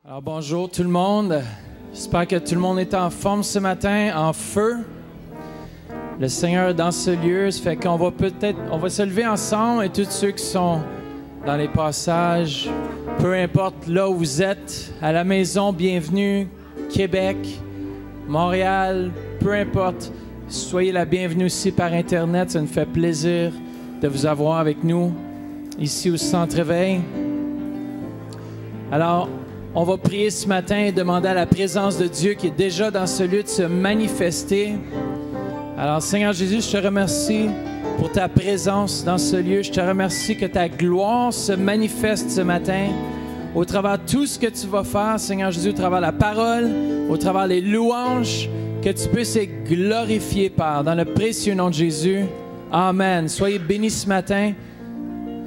Alors bonjour tout le monde, j'espère que tout le monde est en forme ce matin, en feu. Le Seigneur est dans ce lieu, ça fait qu'on va on va se lever ensemble et tous ceux qui sont dans les passages, peu importe là où vous êtes, à la maison, bienvenue, Québec, Montréal, peu importe, soyez la bienvenue aussi par Internet, ça nous fait plaisir de vous avoir avec nous ici au Centre Éveil. Alors, on va prier ce matin et demander à la présence de Dieu qui est déjà dans ce lieu de se manifester. Alors, Seigneur Jésus, je te remercie pour ta présence dans ce lieu. Je te remercie que ta gloire se manifeste ce matin au travers de tout ce que tu vas faire, Seigneur Jésus, au travers la parole, au travers les louanges, que tu puisses être glorifié, Père, dans le précieux nom de Jésus. Amen. Soyez bénis ce matin.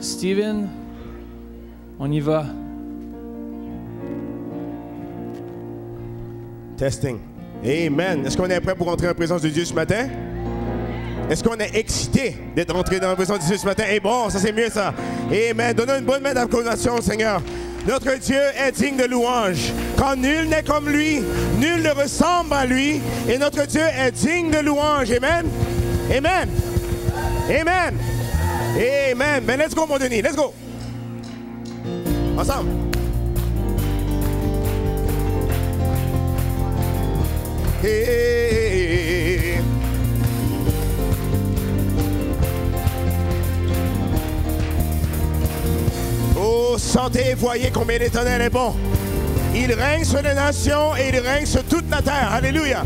Steven, on y va. Testing. Amen. Est-ce qu'on est prêt pour entrer en présence de Dieu ce matin? Est-ce qu'on est excité d'être entré dans la présence de Dieu ce matin? Eh bon, ça c'est mieux ça. Amen. Donnons une bonne main d'acclamation au Seigneur. Notre Dieu est digne de louange. Quand nul n'est comme lui, nul ne ressemble à lui. Et notre Dieu est digne de louange. Amen. Amen. Amen. Amen. Ben, let's go, mon Denis. Let's go. Ensemble. Hey. Oh, sentez et voyez combien l'Éternel est bon. Il règne sur les nations et il règne sur toute la terre. Alléluia.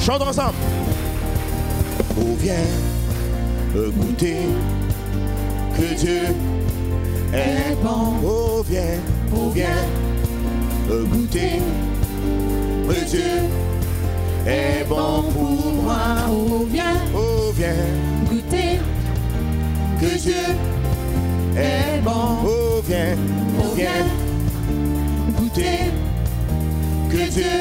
Chantons ensemble. Oh, viens goûter que Dieu est bon. Oh, viens goûter que Dieu est bon pour moi. Oh viens goûter que Dieu est bon. Oh viens goûter que Dieu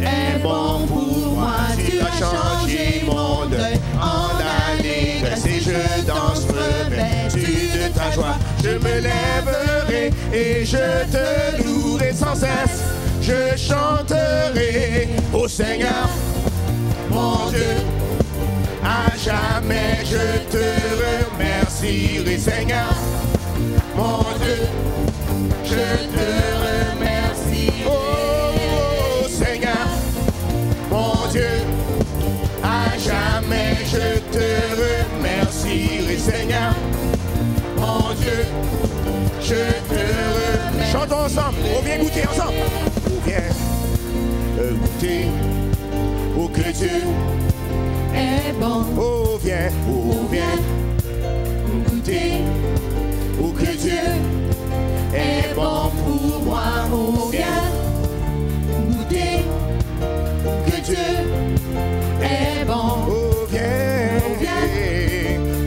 est bon pour moi. Tu as changé mon deuil en allégresse et je danse revêtu de ta joie. Je me lèverai et je te louerai sans cesse. Je chanterai au Seigneur, mon Dieu. À jamais je te remercierai, Seigneur, mon Dieu. Je te remercierai. Oh Seigneur, mon Dieu. À jamais je te remercierai, Seigneur, mon Dieu. Je te remercie. Chantons ensemble. On vient goûter ensemble. On vient goûter. Oh que Dieu est bon. Oh viens goûter. Oh que Dieu est bon pour moi. Oh viens goûter que Dieu est bon. Oh viens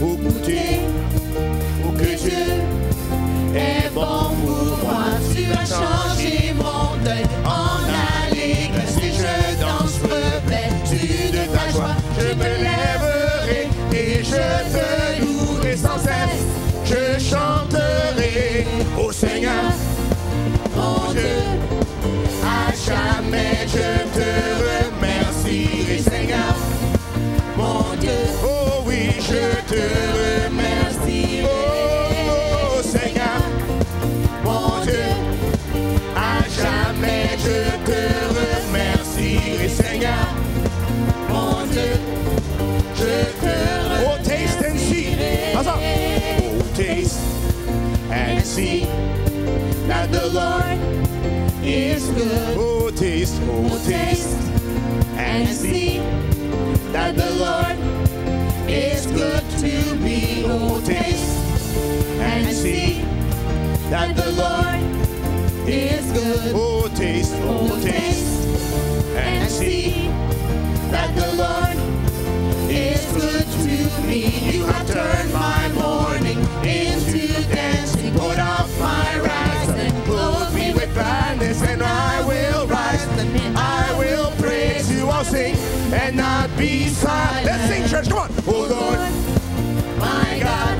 goûter. Oh que Dieu est bon pour moi. Tu as changé mon deuil en allégresse et je danse revêtu de ta joie. Je me lèverai et je te louerai sans cesse. Je chanterai au Seigneur, mon Dieu. À jamais je te remercierai, Seigneur, mon Dieu. Oh oui, je te remercie. Oh Seigneur, mon Dieu. À jamais je te remercierai, Seigneur, mon Dieu. Je te remercie. Oh, taste and see. Ensemble. Oh, taste and see that the Lord is good. Oh, taste and see that the Lord is good to me. Oh, taste and see that the Lord is good. Oh, taste and see that the Lord is good to me. You have turned my mourning into dancing, put off my rags and clothed me with gladness, and I will rise and I will praise you. I'll sing and not be silent. Let's sing, church, come on. Oh Lord, my God,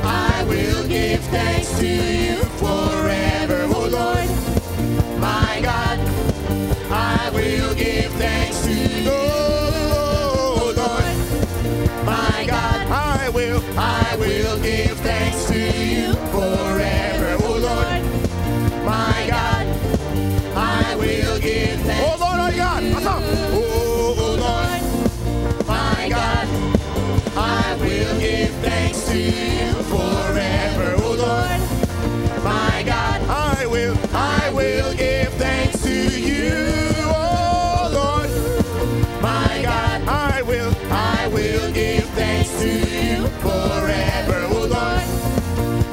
I will give give thanks to you forever, oh Lord. My God, I will give thanks to you, oh Lord. My God, I will give thanks to you forever, oh Lord. My God, I will give thanks. Oh Lord, my God, Oh Lord, my God, I will give thanks to you forever, oh Lord. My God, I will give thanks to you, oh Lord. My God, I will give thanks to you forever, oh Lord.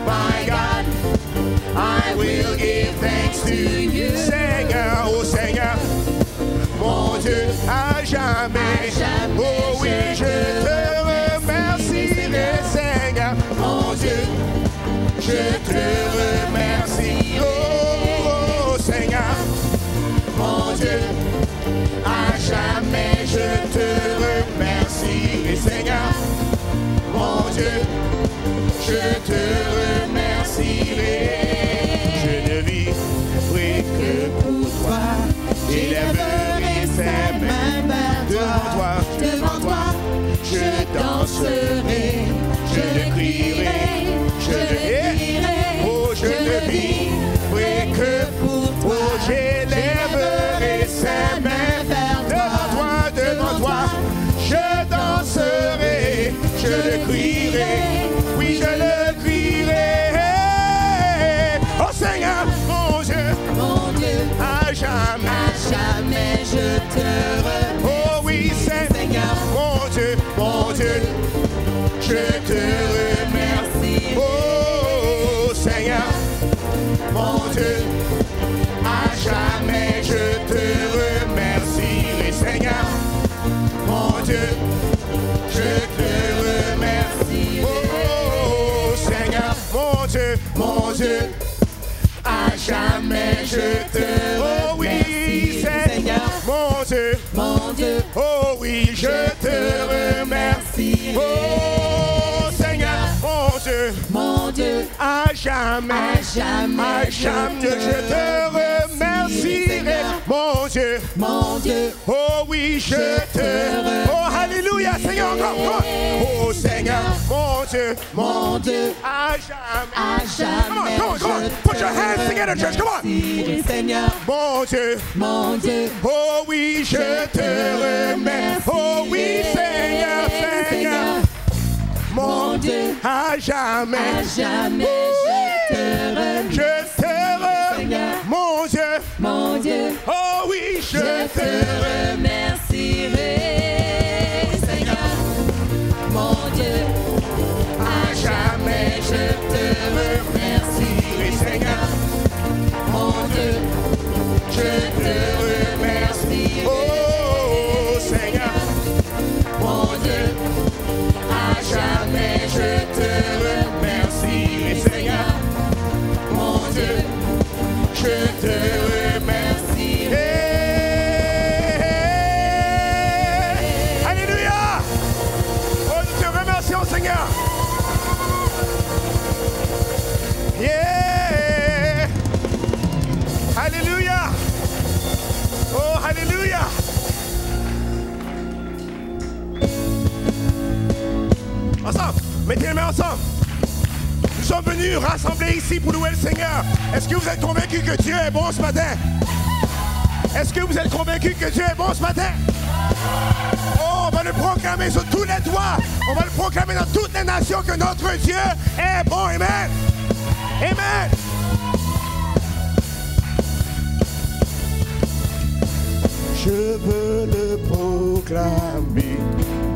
My God, I will give thanks to you. Seigneur, oh Seigneur, mon Dieu, à jamais. Oh oui, je te remercierai, Seigneur, Mon Dieu, je te remercie. Oh Seigneur, mon Dieu, à jamais je te remercierai, Seigneur, mon Dieu, je te remercierai. Je ne vivrai que pour toi, j'élèverai ses mains devant toi, je danserai, je le crierai, oh je ne vivrai que pour toi, oh j'élèverai ses mains devant toi, je danserai, je le crierai, oui je le crierai. Oh Seigneur, mon Dieu, à jamais je te remercie. Oh oui, Seigneur, mon Dieu, je te remercie. Oh Seigneur, mon Dieu, à jamais je te remercierai, Seigneur, mon Dieu, je te remercie. Oh Seigneur, mon Dieu, à jamais je te remercie, Seigneur, mon Dieu, oh oui, je te remercie. Oh Seigneur, Mon Dieu, à jamais je te remercierai, mon Dieu, oh oui, je te oh alléluia, Seigneur, encore, oh Seigneur, mon Dieu, à jamais, come on, put your hands together, church, come on, Seigneur, mon Dieu, oh oui, je te remercie, oh oui, Seigneur, mon Dieu, à jamais, je te remercie, mon Dieu, oh oui, je te remercierai, Seigneur, mon Dieu, à jamais je te remercierai, Seigneur, mon Dieu, je te remercie, oh Seigneur, mon Dieu, à jamais je te remercierai, Seigneur, mon Dieu, je te remercie. Alléluia! Oh, nous te remercions, Seigneur. Yeah! Alléluia! Oh, alléluia! Ensemble, mettez les mains ensemble. Nous sommes venus rassembler ici pour louer le Seigneur. Est-ce que vous êtes convaincus que Dieu est bon ce matin? Est-ce que vous êtes convaincus que Dieu est bon ce matin? Oh, on va le proclamer sur tous les toits. On va le proclamer dans toutes les nations que notre Dieu est bon. Amen. Amen. Je veux le proclamer.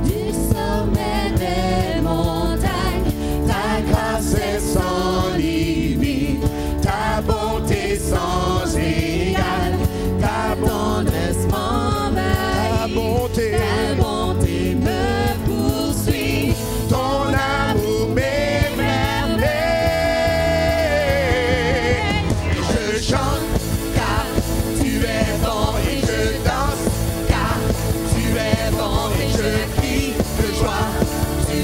du sommet des montagnes, ta grâce est sans limite, ta bonté sans égale, ta tendresse m'envahit, ta bonté me poursuit, ton amour m'émerveille. Je chante car tu es bon et je danse car tu es bon et je crie de joie. Tu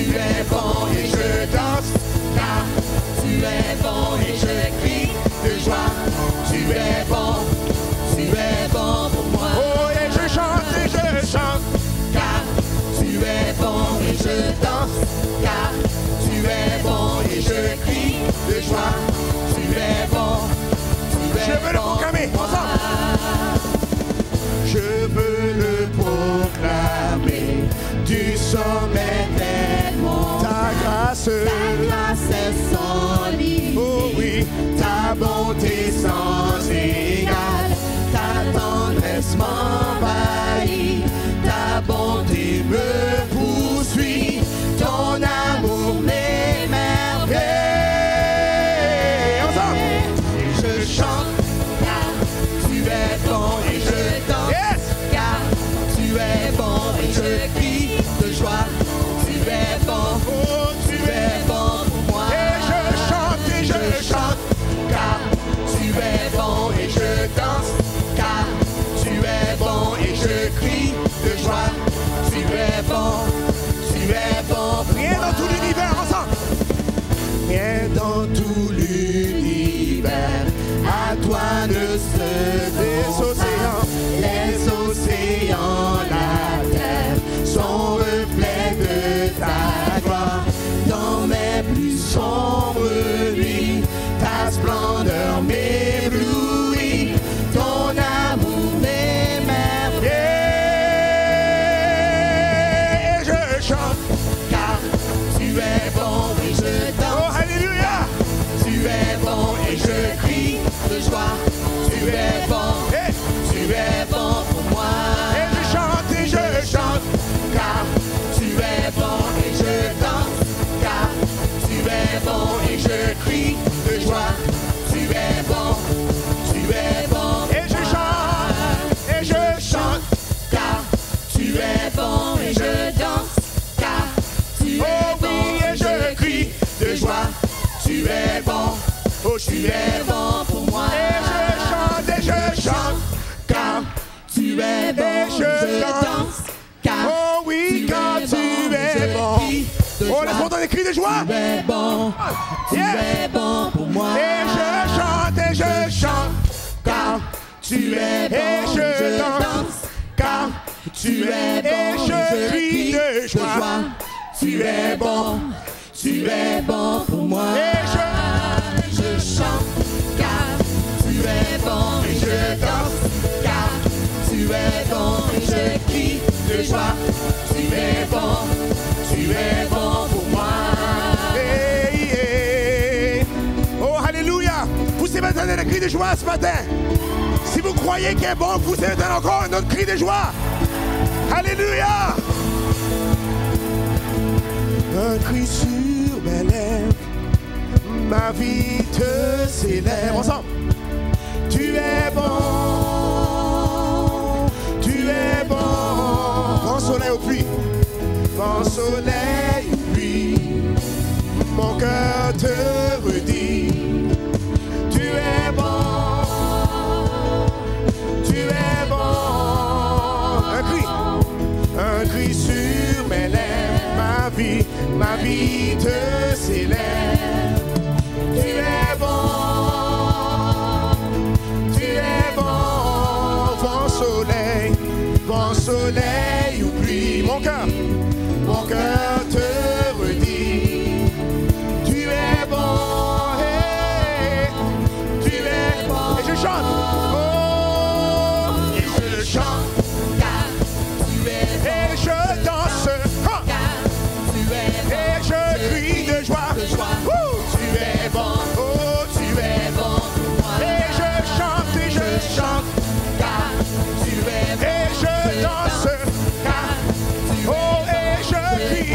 tu es bon et je danse, car tu es bon et je crie de joie. Tu es bon pour moi. Oh, et je chante, car tu es bon et je danse, car tu es bon et je crie de joie. Tu es bon, Je veux le proclamer, ensemble. Je veux le proclamer du sommet des monts. Ta grâce est sans limite. Oh oui. Ta bonté sans égale. Ta tendresse m'envahit. Ta bonté me poursuit. Ton amour m'émerveille. Ensemble. Et je chante, car tu es bon et je danse. Yes. Car tu es bon et je crie de joie. Tu es bon, Oh, tu es bon pour moi. et je chante, car tu es bon et je danse. Car tu es bon et je crie de joie. Tu es bon pour Rien moi. dans tout l'univers, ensemble. Rien dans tout l'univers, à toi ne se Les océans, les océans, la terre, sont reflets de ta gloire. Dans mes plus sombres nuits, ta splendeur m'éblouit, ton amour m'émerveille. et je chante. Car tu es bon et je Oh, danse. alléluia. Tu es bon et je crie de joie. Tu es bon, Et tu es bon pour moi. je chante, Car tu es bon et je danse. Car tu es bon et je crie de joie. Tu es bon pour et je chante, et je chante. car tu es bon et je danse. Car tu es Oh bon oui, et je crie de joie. Tu es bon, Oh, tu es bon pour moi. et je chante. Car tu es bon Et et je je danse. danse. Car Oh oui, car tu es bon. Oh, laisse-moi entendre des cris de joie. tu es bon, tu Yeah. es bon pour moi. Et je chante, Car tu es bon Et je je danse. danse. Car tu es bon Et je crie de joie. Tu es bon pour moi. et Je chante, car tu es bon et je danse. Car tu es bon et je crie de joie. Tu es bon pour moi. Oh, alléluia. Poussez maintenant des cris de joie ce matin. Si vous croyez qu'il est bon, poussez maintenant encore un autre cri de joie. Alléluia. Un cri sur mes lèvres, ma vie te célèbre. Ensemble. Tu es bon, vent, soleil ou pluie, vent, soleil ou pluie, mon cœur te redit, tu es bon, un cri sur mes lèvres, ma vie te célèbre, tu es bon, vent, soleil ou pluie, mon cœur te redit, tu es bon, hey, tu es bon, et je chante, oh, et je chante, Car tu es bon, et je danse, ah, car tu es bon, et je crie de joie, Ouh, tu es bon, oh, tu es bon pour moi. et je chante, Car tu es bon, et je danse, car tu oh, et je crie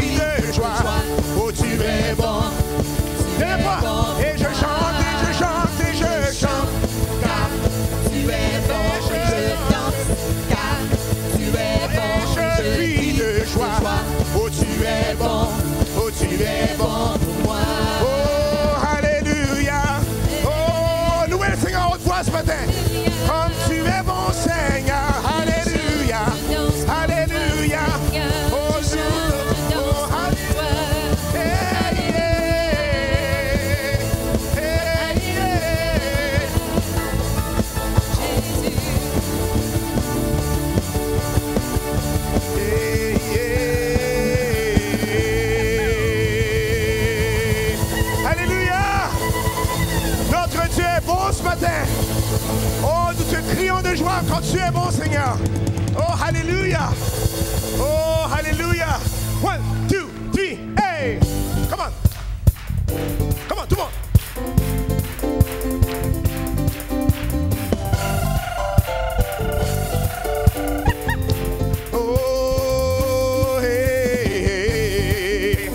de joie quand tu es bon, Seigneur. Oh, Alléluia. Oh, Alléluia. 1, 2, 3, hey. Come on. Come on, tout le monde. Oh, hey, hey.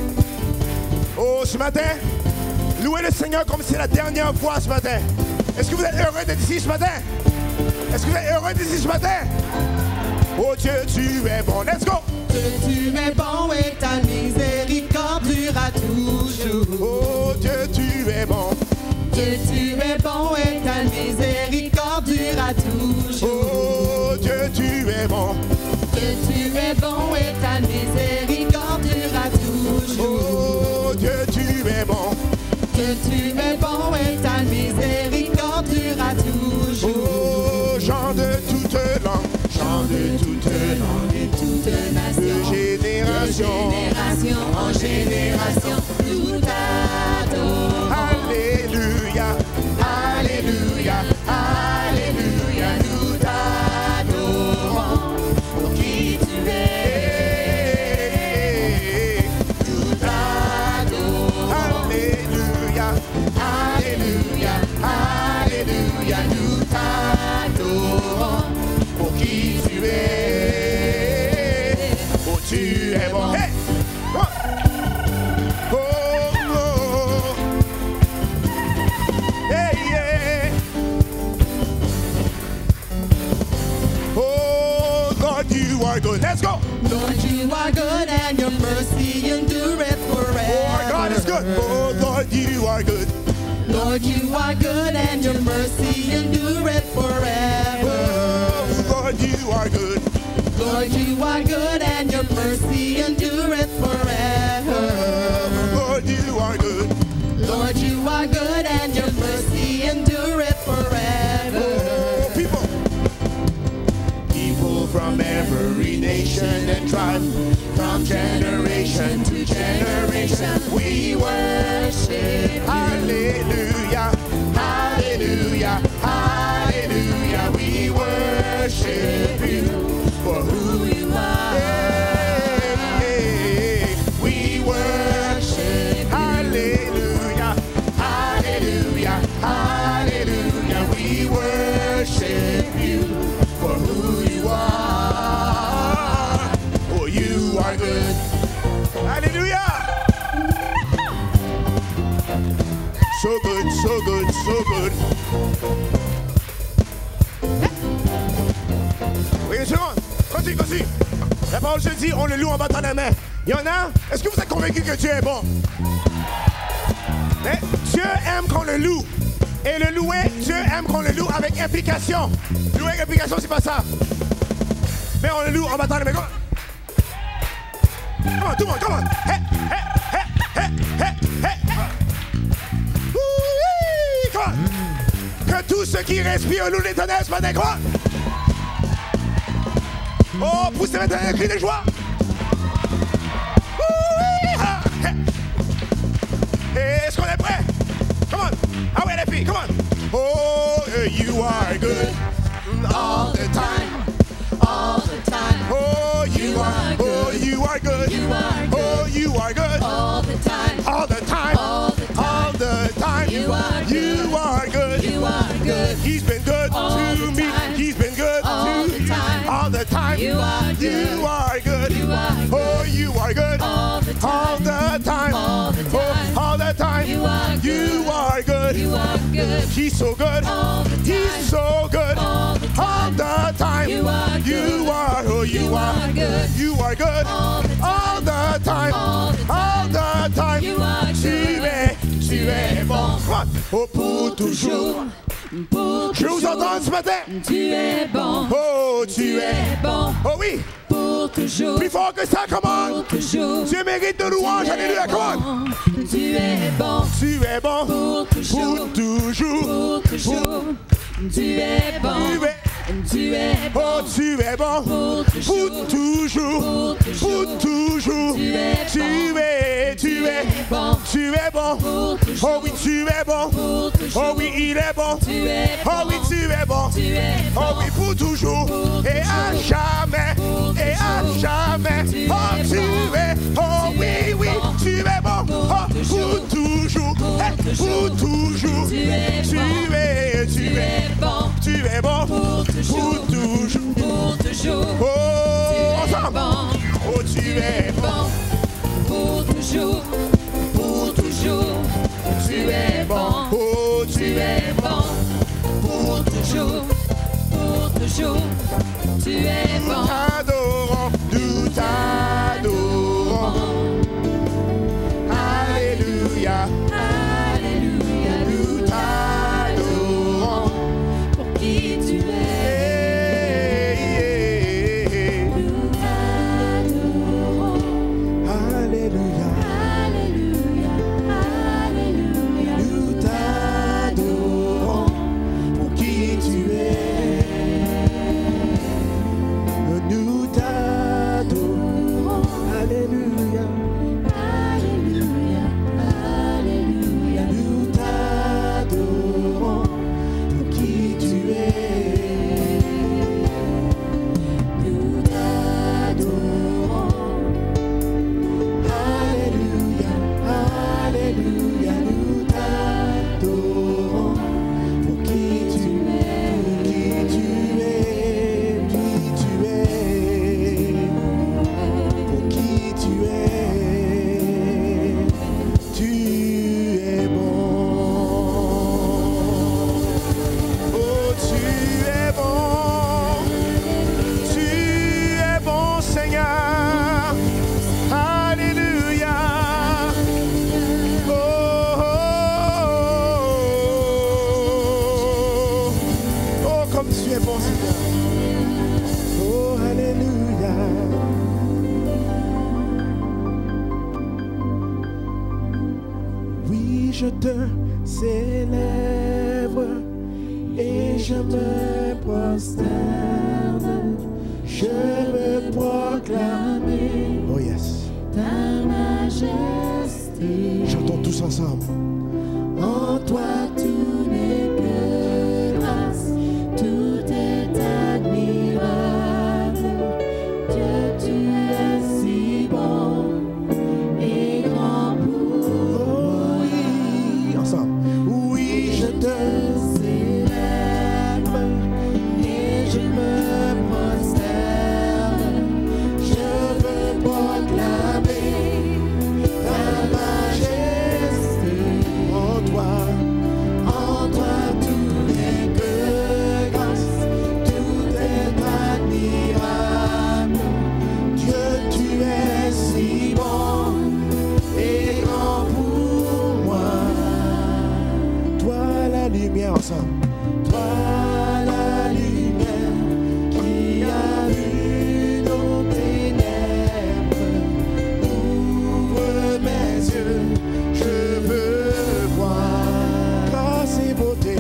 Oh, ce matin, louez le Seigneur comme c'est la dernière fois ce matin. Est-ce que vous êtes heureux d'être ici ce matin? Est-ce que vous êtes heureux d'être ici ce matin? Oh Dieu, tu es bon. Let's go! Dieu, tu es bon et ta miséricorde durera toujours. Oh Dieu, tu es bon. Dieu, tu es bon et ta miséricorde durera toujours. Oh Dieu, tu es bon. Dieu, tu es bon et ta miséricorde durera toujours. Oh Dieu, tu es bon. Dieu, tu es bon et ta miséricorde durera toujours. Oh, gens de toute langue, gens de toute langue Et toute nation, de génération en génération, nous t'adorons. Alléluia, Alléluia, Alléluia, nous t'adorons. Pour qui tu es, Nous t'adorons. Alléluia, Alléluia, Alléluia, nous t'adorons. Pour qui tu es. Oh, tu es bon. Hey! Come on. Oh, oh. Hey, yeah. Oh, Lord, you are good. Let's go. Lord, you are good and your mercy endureth forever. Oh, our God is good. Oh, Lord, you are good. Lord, you are good and your mercy endureth forever. Oh, Lord, you are good. Lord, you are good and your mercy endureth forever. Lord, you are good. Lord, you are good and your mercy endureth forever. Oh, people from every nation and tribe, from generation to generation, we worship you. Hallelujah, hallelujah, hallelujah, we worship you for who you are. Hey, we worship you. Hallelujah, hallelujah, hallelujah, we worship you for who you are. Oh, you are good. Hallelujah. So good, so good, so good. Oui, une seconde. Continue, continue. La parole se dit, on le loue en battant la main. Il y en a? Est-ce que vous êtes convaincus que Dieu est bon? Mais Dieu aime qu'on le loue. Et le louer, Dieu aime qu'on le loue avec implication. Louer avec implication, c'est pas ça. Mais on le loue en battant les mains. Come on, tout le monde, come on. Hey, hey, hey, hey, hey, hey. Oui, come on. Que tous ceux qui respirent louent l'Éternel ce matin, come on. Oh, poussez maintenant un cri de joie. Oui, ah, hey. Est-ce qu'on est prêt? Come on. Ah ouais, les filles, come on. Oh, you are good all the time. All the time. Oh, you are good. Oh, you are good. You are good. Oh, you are good. All the time. All the time. All the time. All the time. You are good. You are good. You are good. He's been good All to the me. time. He's been good All to the you. time. All the time. You are good. You are good. You are good. Oh, you are good. All the time. All the time. All the time. Oh, all the time. You are good. You are good. You are good. He's so good. All the time. He's so good. All the time. All the time. You are good. You are. Oh, you You are. are good. You are good. All the time. All the time. All the All the time. You are Tu es bon. Oh, pour toujours. Pour Je vous entends ce matin. Tu es bon. Oh, tu es. bon. Oh oui. Pour toujours. Plus fort que ça, come on. Pour toujours. Dieu mérite de louange. Alléluia, come on. Tu es bon. Tu es bon. Pour toujours. Pour toujours. Pour toujours. Tu es bon. Tu es. Tu es bon. Oh, tu es bon. Pour Pour toujours. Pour toujours. Pour toujours. Tu es bon. Tu es. Tu es. bon. Tu es es bon. Oh oui, tu es bon. Oh oui, il est bon. Oh oui, tu es bon. Oh oui, pour toujours. Et à jamais. Et à jamais. Oh, tu es. Oh oui, oui, tu es bon. Oh, pour toujours. Pour toujours. Tu es bon. Tu es bon. Pour toujours. Oh, ensemble. Oh, tu es bon. Pour toujours. Tu es bon. Oh, Tu es bon. Pour toujours. Tu es bon. Nous t'adorons. Alléluia. Alléluia. Nous t'adorons. Pour qui tu es. Nous t'adorons. Alléluia. Alléluia. Alléluia. Nous t'adorons. Pour qui tu es. Nous t'adorons. Alléluia. Alléluia. Alléluia. Nous t'adorons. Pour qui tu es. Nous t'adorons. Alléluia. Alléluia. Nous t'adorons. Pour qui tu es. Qui tu es. Qui tu es. Pour qui tu es. Tu es bon. Oh, tu es bon. Tu es bon, Seigneur. Alléluia. Oh, oh, oh, oh, comme tu es bon, Seigneur. Oh, alléluia. Oui, je te célèbre et je me prosterne. Je veux proclamer, oh yes, Ta majesté. chantons tous ensemble. En toi tout n'est que grâce, tout est admirable. Dieu, tu es si bon et grand pour Oh oui, ensemble. Oui, je te célèbre et je me prosterne. Je veux proclamer ta majesté. en toi. En toi tout n'est que grâce, tout est admirable. Dieu, tu es si bon et grand pour moi. Toi la lumière ensemble. Toi la lumière qui a vu nos ténèbres. Ouvre mes yeux, je veux voir. Grâce et beauté.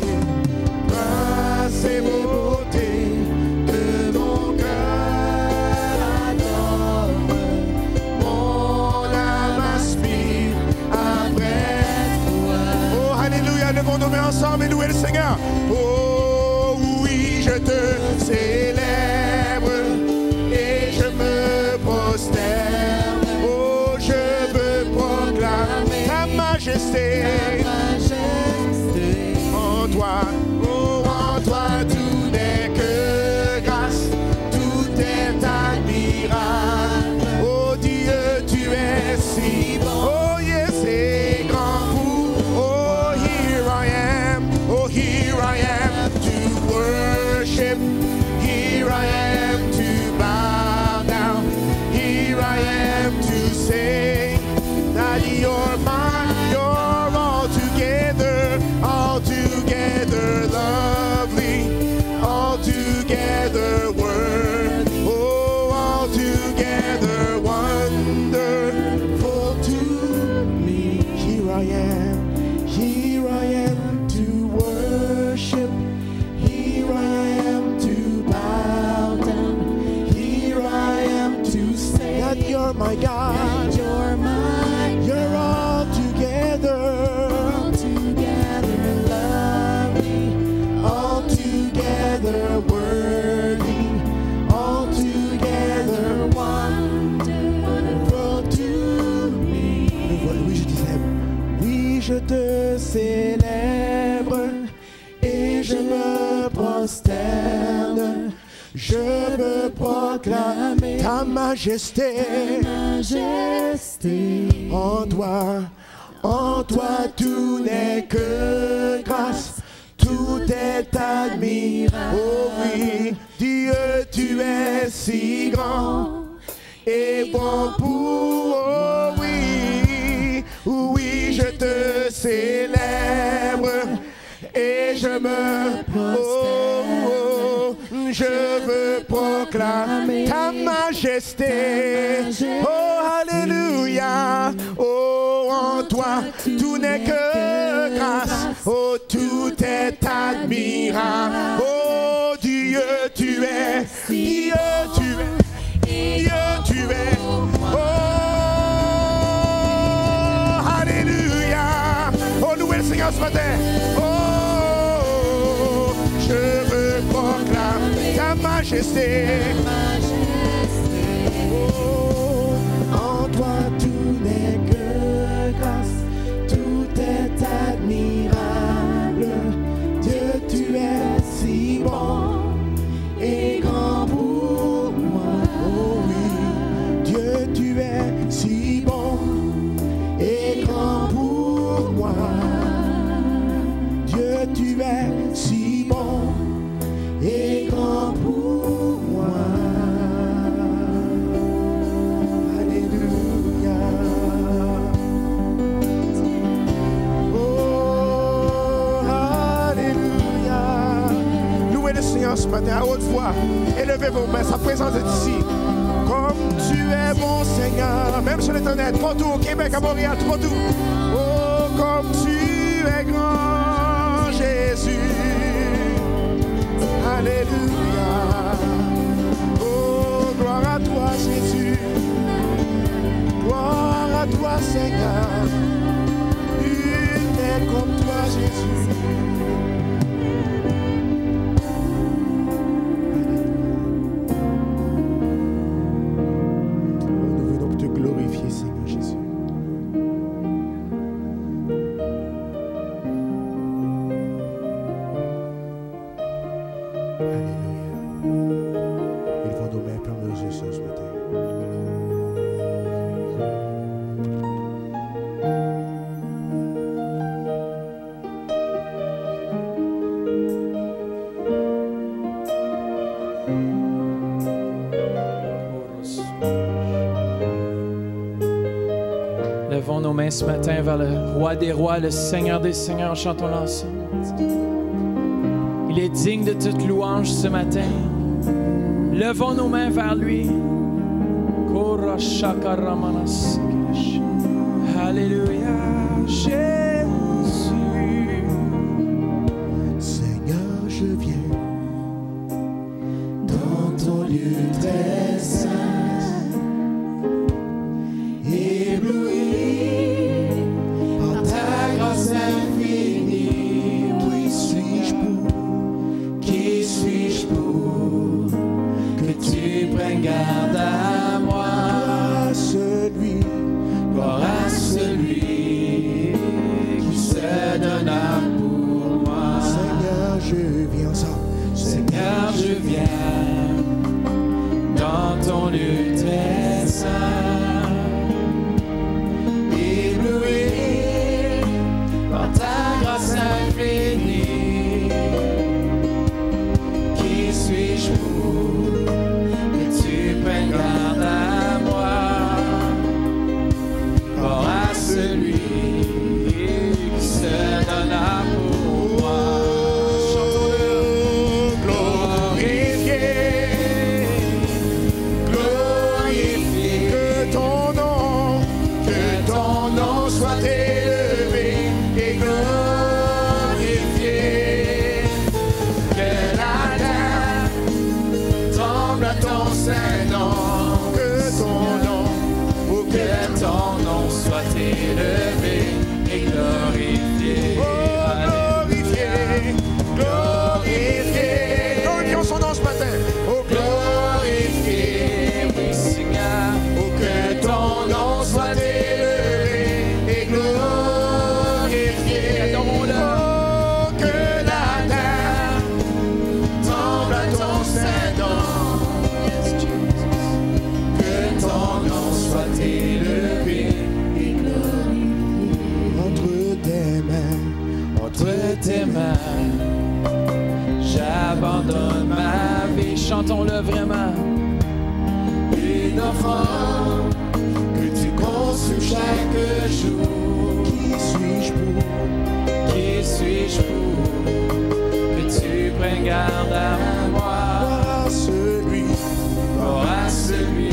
Grâce et beauté que mon cœur adore, mon âme aspire après toi. Oh, alléluia, levons nos mains ensemble et louez le Seigneur. Oh, oui, je te célèbre et je me prosterne. Oh, je veux proclamer ta majesté. Majesté, En toi, oh, en toi, tout n'est que grâce, tout est admirable. Oh Dieu, tu es si bon. Oh yes, c'est grand pour. Oh, here I am. Oh, here I am to worship. Here I am to bow down. Here I am to say that you're mine. You're altogether lovely, altogether worthy, oh, altogether wonderful to me. Here I am to worship. Here I am to bow down. Here I am to say that you're my God. you're mine. You're all je te célèbre et je me prosterne. Je veux proclamer ta majesté. En toi tout n'est que grâce, tout est admirable. Oh oui, Dieu, tu es si grand et bon pour, oh oui, oui, je te célèbre et je me, je veux proclamer ta majesté. Oh, alléluia. Oh, en toi, tout n'est que grâce. Oh, tout est admirable. Oh, Dieu, tu es. Dieu, tu es. Dieu, tu es. Oh, alléluia. Oh, louez le Seigneur ce matin. Oh, je veux proclamer ta majesté. Oh, en toi tout n'est que grâce, tout est admirable. Dieu, tu es si bon et grand pour moi. Oh oui, Dieu, tu es si bon et grand pour moi. Dieu, tu es si bon et grand pour moi. Alléluia. Oh, alléluia. Louez le Seigneur ce matin à haute voix. Élevez vos mains, sa présence est ici. Comme tu es bon Seigneur, même sur l'internet, partout au Québec, à Montréal, partout. Oh, comme tu es grand, Jésus. Alléluia. Oh, gloire à toi, Jésus. Gloire à toi, Seigneur. Nul n'est comme toi, Jésus. Nous venons te glorifier, Seigneur Jésus. Alléluia. Ils vont nos mains fermer nos yeux ce matin. Levons nos mains ce matin vers le Roi des rois, le Seigneur des seigneurs. Chantons ensemble. Il est digne de toute louange ce matin. Levons nos mains vers lui. Alléluia, Jésus. Seigneur, je viens dans ton lieu très saint, ébloui par ta grâce infinie. Qui suis-je pour que tu prennes garde à moi? Gloire à celui qui se donna pour moi. Seigneur, je viens ensemble. Seigneur, je viens dans ton lieu très saint, ébloui par ta grâce infinie. Qui suis-je pour que tu prennes garde à moi? Gloire à celui qui se donna pour moi. Chantons-le. Glorifié, que ton nom soit élevé et glorifié. Que la terre tremble à ton saint nom. Que ton nom soit élevé et glorifié. Oh, glorifié, glorifié. Glorifions son nom ce matin. Oh, glorifié, Oui, Seigneur. oh, que ton nom soit élevé et glorifié. tes mains. J'abandonne ma vie. Chantons-le vraiment. Une offrande que tu consumes chaque jour. Qui suis-je pour Que tu prennes garde à moi? Gloire à celui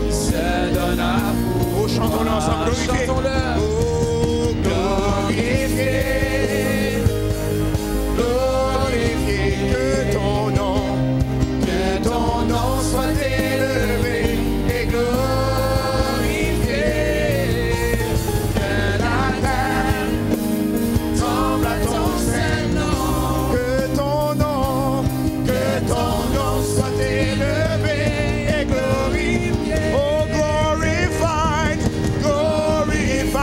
qui se donne à vous. Oh, chantons-le ensemble, glorifié. Chantons-le. Oh, glorifié, glorifié, que ton nom soit élevé et glorifié. Que la terre tremble à ton saint nom. Que ton nom soit élevé et glorifié. Oh, glorified, glorified,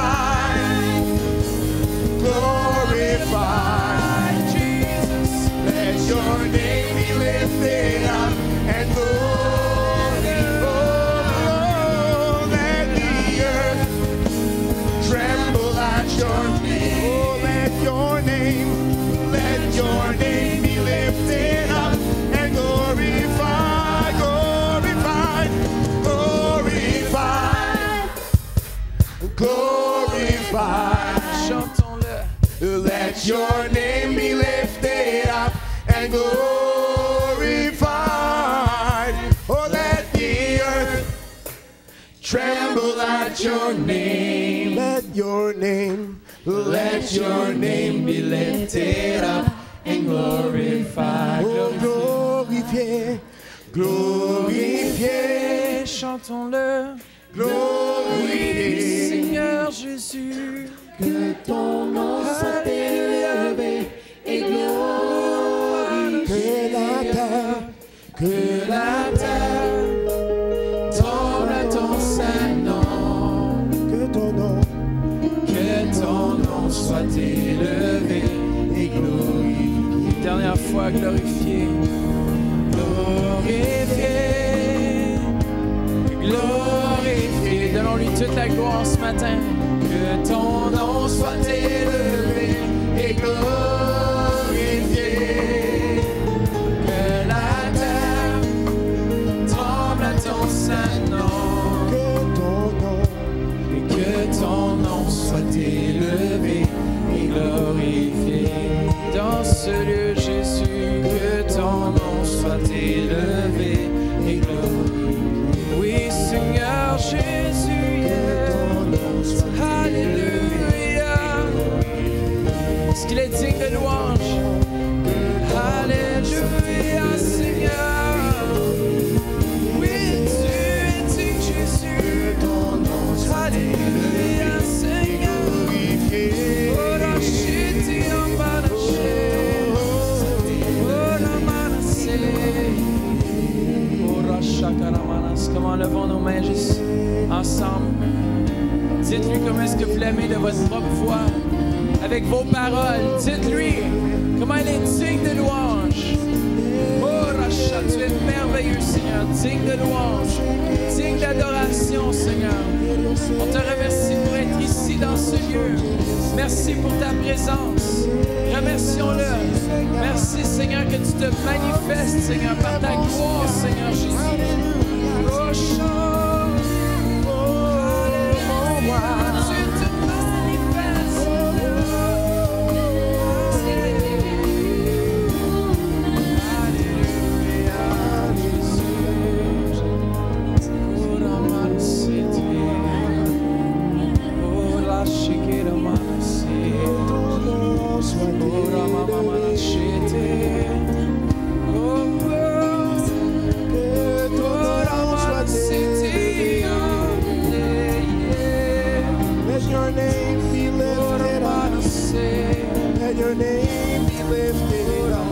glorified, Jesus. Let your name be lifted up and glorified. Let the earth tremble at your name. Oh, let your name be lifted up and glorified, glorified, glorified, glorified. Chantons-le. Let your name be lifted up and glorified. Oh, let the earth tremble at your name. Let your name be lifted up and glorified. Oh, glorifié, glorifié, Chantons-le. glorifié. Seigneur Jésus. que ton nom soit élevé et glorifié. Que la terre Tremble à ton saint nom. que ton nom Soit élevé et glorifié. Dernière fois, glorifié. Glorifié. Glorifié. Donnons-lui toute la gloire ce matin. Que ton nom soit élevé et glorifié. Que la terre tremble à ton saint nom. Et que ton nom soit élevé et glorifié. Dans ce lieu, Jésus, que ton nom soit élevé et glorifié. Oui, Seigneur Jésus, Alléluia. Est-ce qu'il est digne de louange? Alléluia, Seigneur. Oui, tu es digne, Jésus. Alléluia, Seigneur. Ora shiti amanache. Ora manase. Ora shakaramanas. Comment levons nos mains juste ensemble. Dites-lui comment est-ce que vous l'aimez de votre propre voix. Avec vos paroles. Dites-lui comment il est digne de louange. Oh, Racha, tu es merveilleux, Seigneur. Digne de louange. Digne d'adoration, Seigneur. On te remercie pour être ici dans ce lieu. Merci pour ta présence. Remercions-le. Merci, Seigneur, que tu te manifestes, Seigneur, par ta gloire, Seigneur Jésus. Oh, chant. Alléluia. Tu te manifestes. Alléluia, Jésus. Oh, Ramanasiti. Oh, la shikira manasi. Oh, Ramamanashite. Oh, Let your name be lifted up. Let your name be lifted up.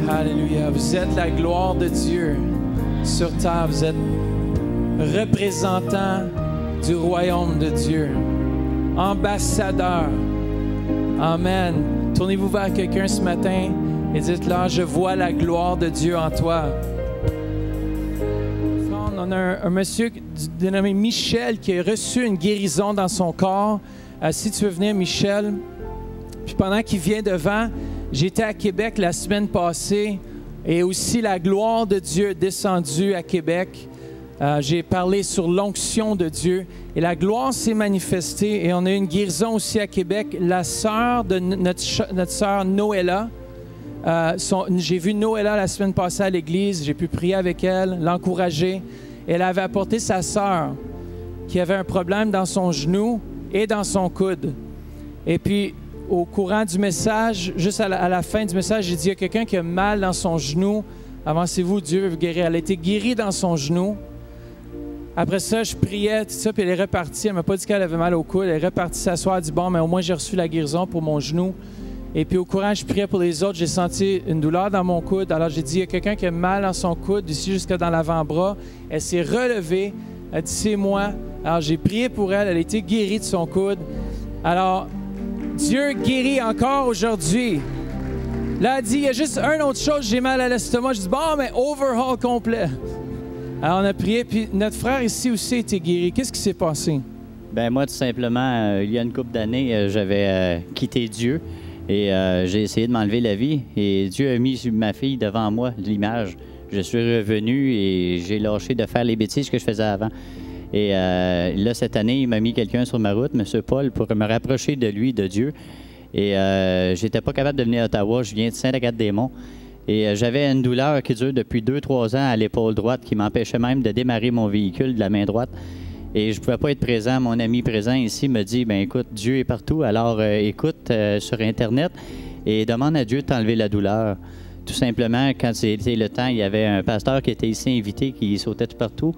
Alléluia. Vous êtes la gloire de Dieu sur terre. Vous êtes représentant du royaume de Dieu. Ambassadeur. Amen. Tournez-vous vers quelqu'un ce matin et dites-leur, je vois la gloire de Dieu en toi. on a un monsieur dénommé Michel qui a reçu une guérison dans son corps. Si tu veux venir, Michel. Puis pendant qu'il vient devant, j'étais à Québec la semaine passée et aussi la gloire de Dieu est descendue à Québec. J'ai parlé sur l'onction de Dieu et la gloire s'est manifestée et on a eu une guérison aussi à Québec. La sœur de notre sœur Noëlla, j'ai vu Noëlla la semaine passée à l'église, j'ai pu prier avec elle, l'encourager. Elle avait apporté sa sœur qui avait un problème dans son genou et dans son coude. Et puis, au courant du message, juste à la fin du message, j'ai dit, il y a quelqu'un qui a mal dans son genou. Avancez-vous, Dieu veut vous guérir. Elle a été guérie dans son genou. Après ça, je priais, tout ça, puis elle est repartie. Elle ne m'a pas dit qu'elle avait mal au coude. Elle est repartie s'asseoir, elle dit, bon, mais au moins j'ai reçu la guérison pour mon genou. Et puis au courant, je priais pour les autres. J'ai senti une douleur dans mon coude. Alors j'ai dit, il y a quelqu'un qui a mal dans son coude, d'ici jusqu'à dans l'avant-bras. Elle s'est relevée. Elle dit, c'est moi. Alors j'ai prié pour elle. Elle a été guérie de son coude. Alors, Dieu guérit encore aujourd'hui. Là, elle dit, il y a juste une autre chose, j'ai mal à l'estomac. Je dis, bon, mais overhaul complet. Alors, on a prié, puis notre frère ici aussi a été guéri. Qu'est-ce qui s'est passé? Ben moi, tout simplement, il y a une couple d'années, j'avais quitté Dieu et j'ai essayé de m'enlever la vie. Et Dieu a mis ma fille devant moi, l'image. Je suis revenu et j'ai lâché de faire les bêtises que je faisais avant. Et là, cette année, il m'a mis quelqu'un sur ma route, M. Paul, pour me rapprocher de lui, de Dieu. Et j'étais pas capable de venir à Ottawa. Je viens de Saint-Agathe-des-Monts. Et j'avais une douleur qui dure depuis 2-3 ans à l'épaule droite qui m'empêchait même de démarrer mon véhicule de la main droite. Et je ne pouvais pas être présent. Mon ami présent ici me dit, ben écoute, Dieu est partout. Alors écoute sur Internet et demande à Dieu de t'enlever la douleur. Tout simplement, quand c'était le temps, il y avait un pasteur qui était ici invité qui sautait tout partout.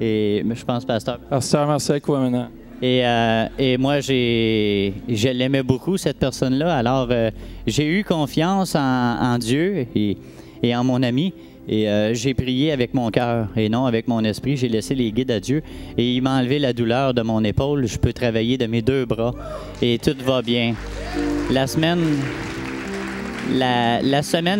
Et je pense, pasteur Marcel, quoi maintenant? Et moi, je l'aimais beaucoup, cette personne-là. Alors, j'ai eu confiance en Dieu et en mon ami. Et j'ai prié avec mon cœur et non avec mon esprit. J'ai laissé les guides à Dieu. Et il m'a enlevé la douleur de mon épaule. Je peux travailler de mes 2 bras. Et tout va bien. La semaine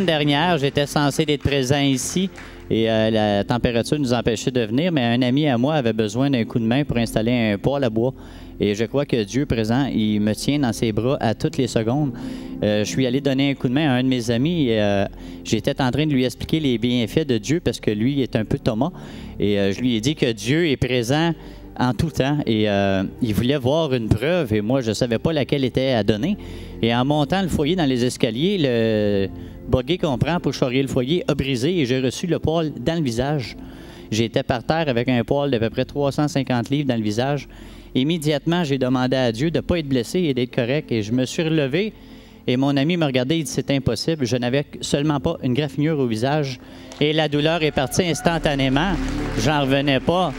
dernière, j'étais censé être présent ici. Et la température nous empêchait de venir, mais un ami à moi avait besoin d'un coup de main pour installer un poêle à bois. Et je crois que Dieu présent, il me tient dans ses bras à toutes les secondes. Je suis allé donner un coup de main à un de mes amis et j'étais en train de lui expliquer les bienfaits de Dieu parce que lui est un peu Thomas. Et je lui ai dit que Dieu est présent en tout temps. Et il voulait voir une preuve et moi, je ne savais pas laquelle était à donner. Et en montant le foyer dans les escaliers, le buggy qu'on prend pour charrier le foyer a brisé et j'ai reçu le poêle dans le visage. J'étais par terre avec un poêle d'à peu près 350 livres dans le visage. Immédiatement, j'ai demandé à Dieu de ne pas être blessé et d'être correct. Et je me suis relevé et mon ami me regardait et dit « c'est impossible ». Je n'avais seulement pas une graffinure au visage et la douleur est partie instantanément. J'en revenais pas.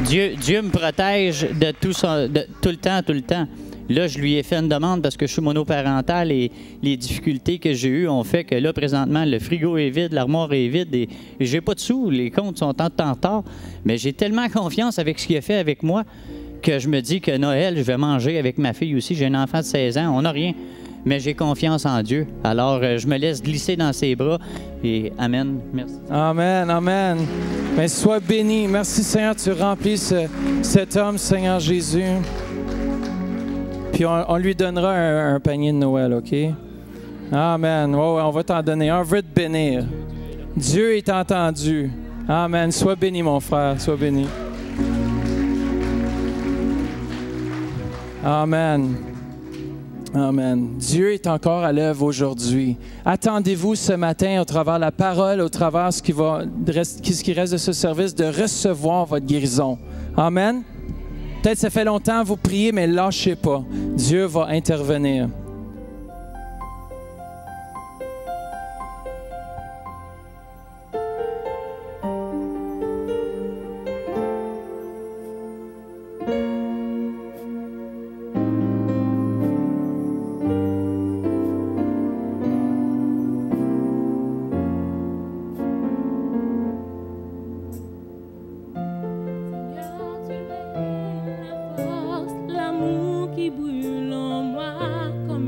Dieu me protège de tout le temps. Là, je lui ai fait une demande parce que je suis monoparental et les difficultés que j'ai eues ont fait que là, présentement, le frigo est vide, l'armoire est vide et j'ai pas de sous. Les comptes sont en retard. Mais j'ai tellement confiance avec ce qu'il a fait avec moi que je me dis que Noël, je vais manger avec ma fille aussi. J'ai un enfant de 16 ans. On n'a rien. Mais j'ai confiance en Dieu. Alors, je me laisse glisser dans ses bras et Amen. Merci. Amen, Amen. Mais sois béni. Merci, Seigneur, tu remplis cet homme, Seigneur Jésus. Puis on lui donnera un panier de Noël, OK? Amen. Ouais, on va t'en donner un. On veut te bénir. Dieu est entendu. Amen. Sois béni, mon frère. Sois béni. Amen. Amen. Dieu est encore à l'œuvre aujourd'hui. Attendez-vous ce matin, au travers de la parole, au travers ce qui reste de ce service, de recevoir votre guérison. Amen. Peut-être que ça fait longtemps que vous priez, mais lâchez pas. Dieu va intervenir. L'amour qui brûle en moi comme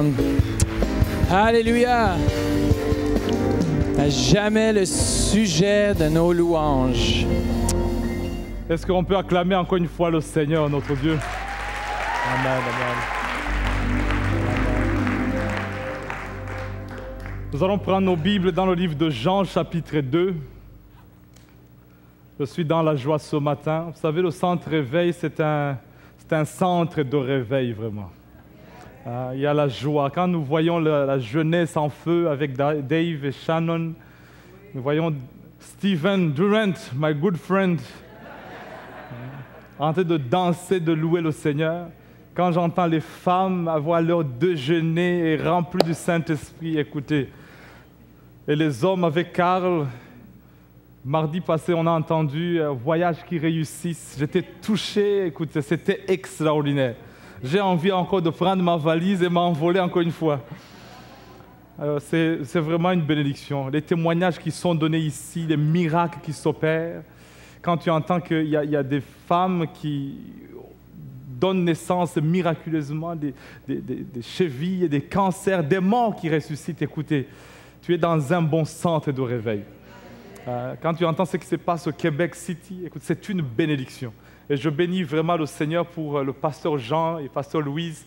monde. Alléluia. À jamais le sujet de nos louanges. Est-ce qu'on peut acclamer encore une fois le Seigneur, notre Dieu? Amen, amen. Nous allons prendre nos Bibles dans le livre de Jean, chapitre 2. Je suis dans la joie ce matin. Vous savez, le centre réveil, c'est un centre de réveil, vraiment. Il y a la joie. Quand nous voyons la jeunesse en feu avec Dave et Shannon, nous voyons Stephen Durant, my good friend, en train de danser, de louer le Seigneur. Quand j'entends les femmes avoir leur déjeuner et rempli du Saint-Esprit, écoutez. Et les hommes avec Carl, mardi passé, on a entendu un voyage qui réussisse. J'étais touché, écoutez, c'était extraordinaire. J'ai envie encore de prendre ma valise et m'envoler encore une fois. C'est vraiment une bénédiction. Les témoignages qui sont donnés ici, les miracles qui s'opèrent. Quand tu entends qu'il y a des femmes qui donnent naissance miraculeusement, des chevilles, des cancers, des morts qui ressuscitent, écoutez, tu es dans un bon centre de réveil. Quand tu entends ce qui se passe au Québec City, écoute, c'est une bénédiction. Et je bénis vraiment le Seigneur pour le pasteur Jean et pasteur Louise,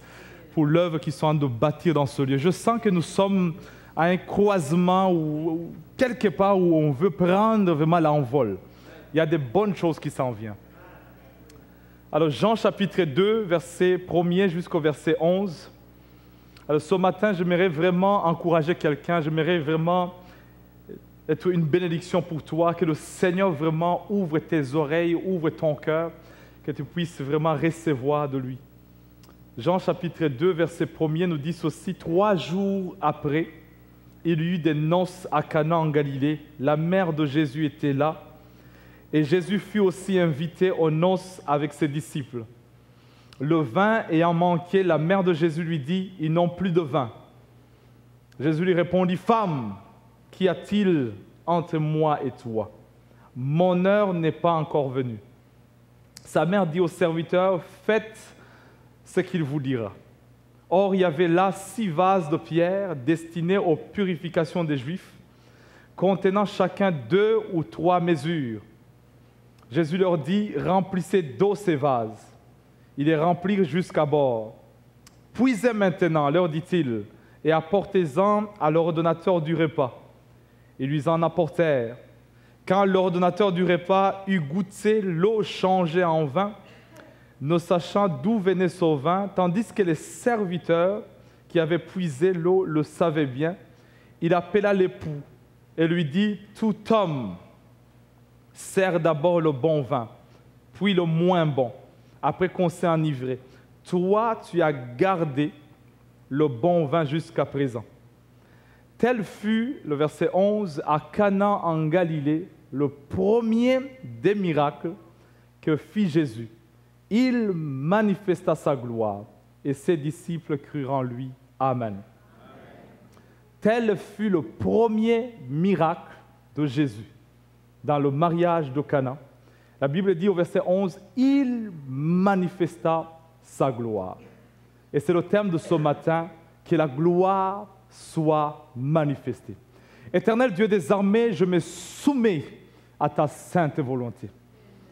pour l'œuvre qu'ils sont en train de bâtir dans ce lieu. Je sens que nous sommes à un croisement ou quelque part où on veut prendre vraiment l'envol. Il y a des bonnes choses qui s'en viennent. Alors, Jean chapitre 2, verset 1er jusqu'au verset 11. Alors, ce matin, j'aimerais vraiment encourager quelqu'un, j'aimerais vraiment être une bénédiction pour toi, que le Seigneur vraiment ouvre tes oreilles, ouvre ton cœur, que tu puisses vraiment recevoir de lui. Jean chapitre 2, verset 1er nous dit ceci: 3 jours après, il y eut des noces à Cana en Galilée. La mère de Jésus était là. Et Jésus fut aussi invité aux noces avec ses disciples. Le vin ayant manqué, la mère de Jésus lui dit: ils n'ont plus de vin. Jésus lui répondit: femme, qu'y a-t-il entre moi et toi? Mon heure n'est pas encore venue. Sa mère dit aux serviteurs: faites ce qu'il vous dira. Or, il y avait là 6 vases de pierre destinés aux purifications des Juifs, contenant chacun 2 ou 3 mesures. Jésus leur dit: remplissez d'eau ces vases. Ils les remplirent jusqu'à bord. Puisez maintenant, leur dit-il, et apportez-en à l'ordonnateur du repas. Ils lui en apportèrent. Quand l'ordonnateur du repas eut goûté l'eau changée en vin, ne sachant d'où venait ce vin, tandis que les serviteurs qui avaient puisé l'eau le savaient bien, il appela l'époux et lui dit: tout homme sert d'abord le bon vin, puis le moins bon, après qu'on s'est enivré. Toi, tu as gardé le bon vin jusqu'à présent. Tel fut, le verset 11, à Cana en Galilée, le premier des miracles que fit Jésus. Il manifesta sa gloire, et ses disciples crurent en lui. Amen. Tel fut le premier miracle de Jésus dans le mariage de Cana. La Bible dit au verset 11, « Il manifesta sa gloire ». Et c'est le thème de ce matin, que la gloire soit manifestée. Éternel Dieu des armées, je me soumets à ta sainte volonté.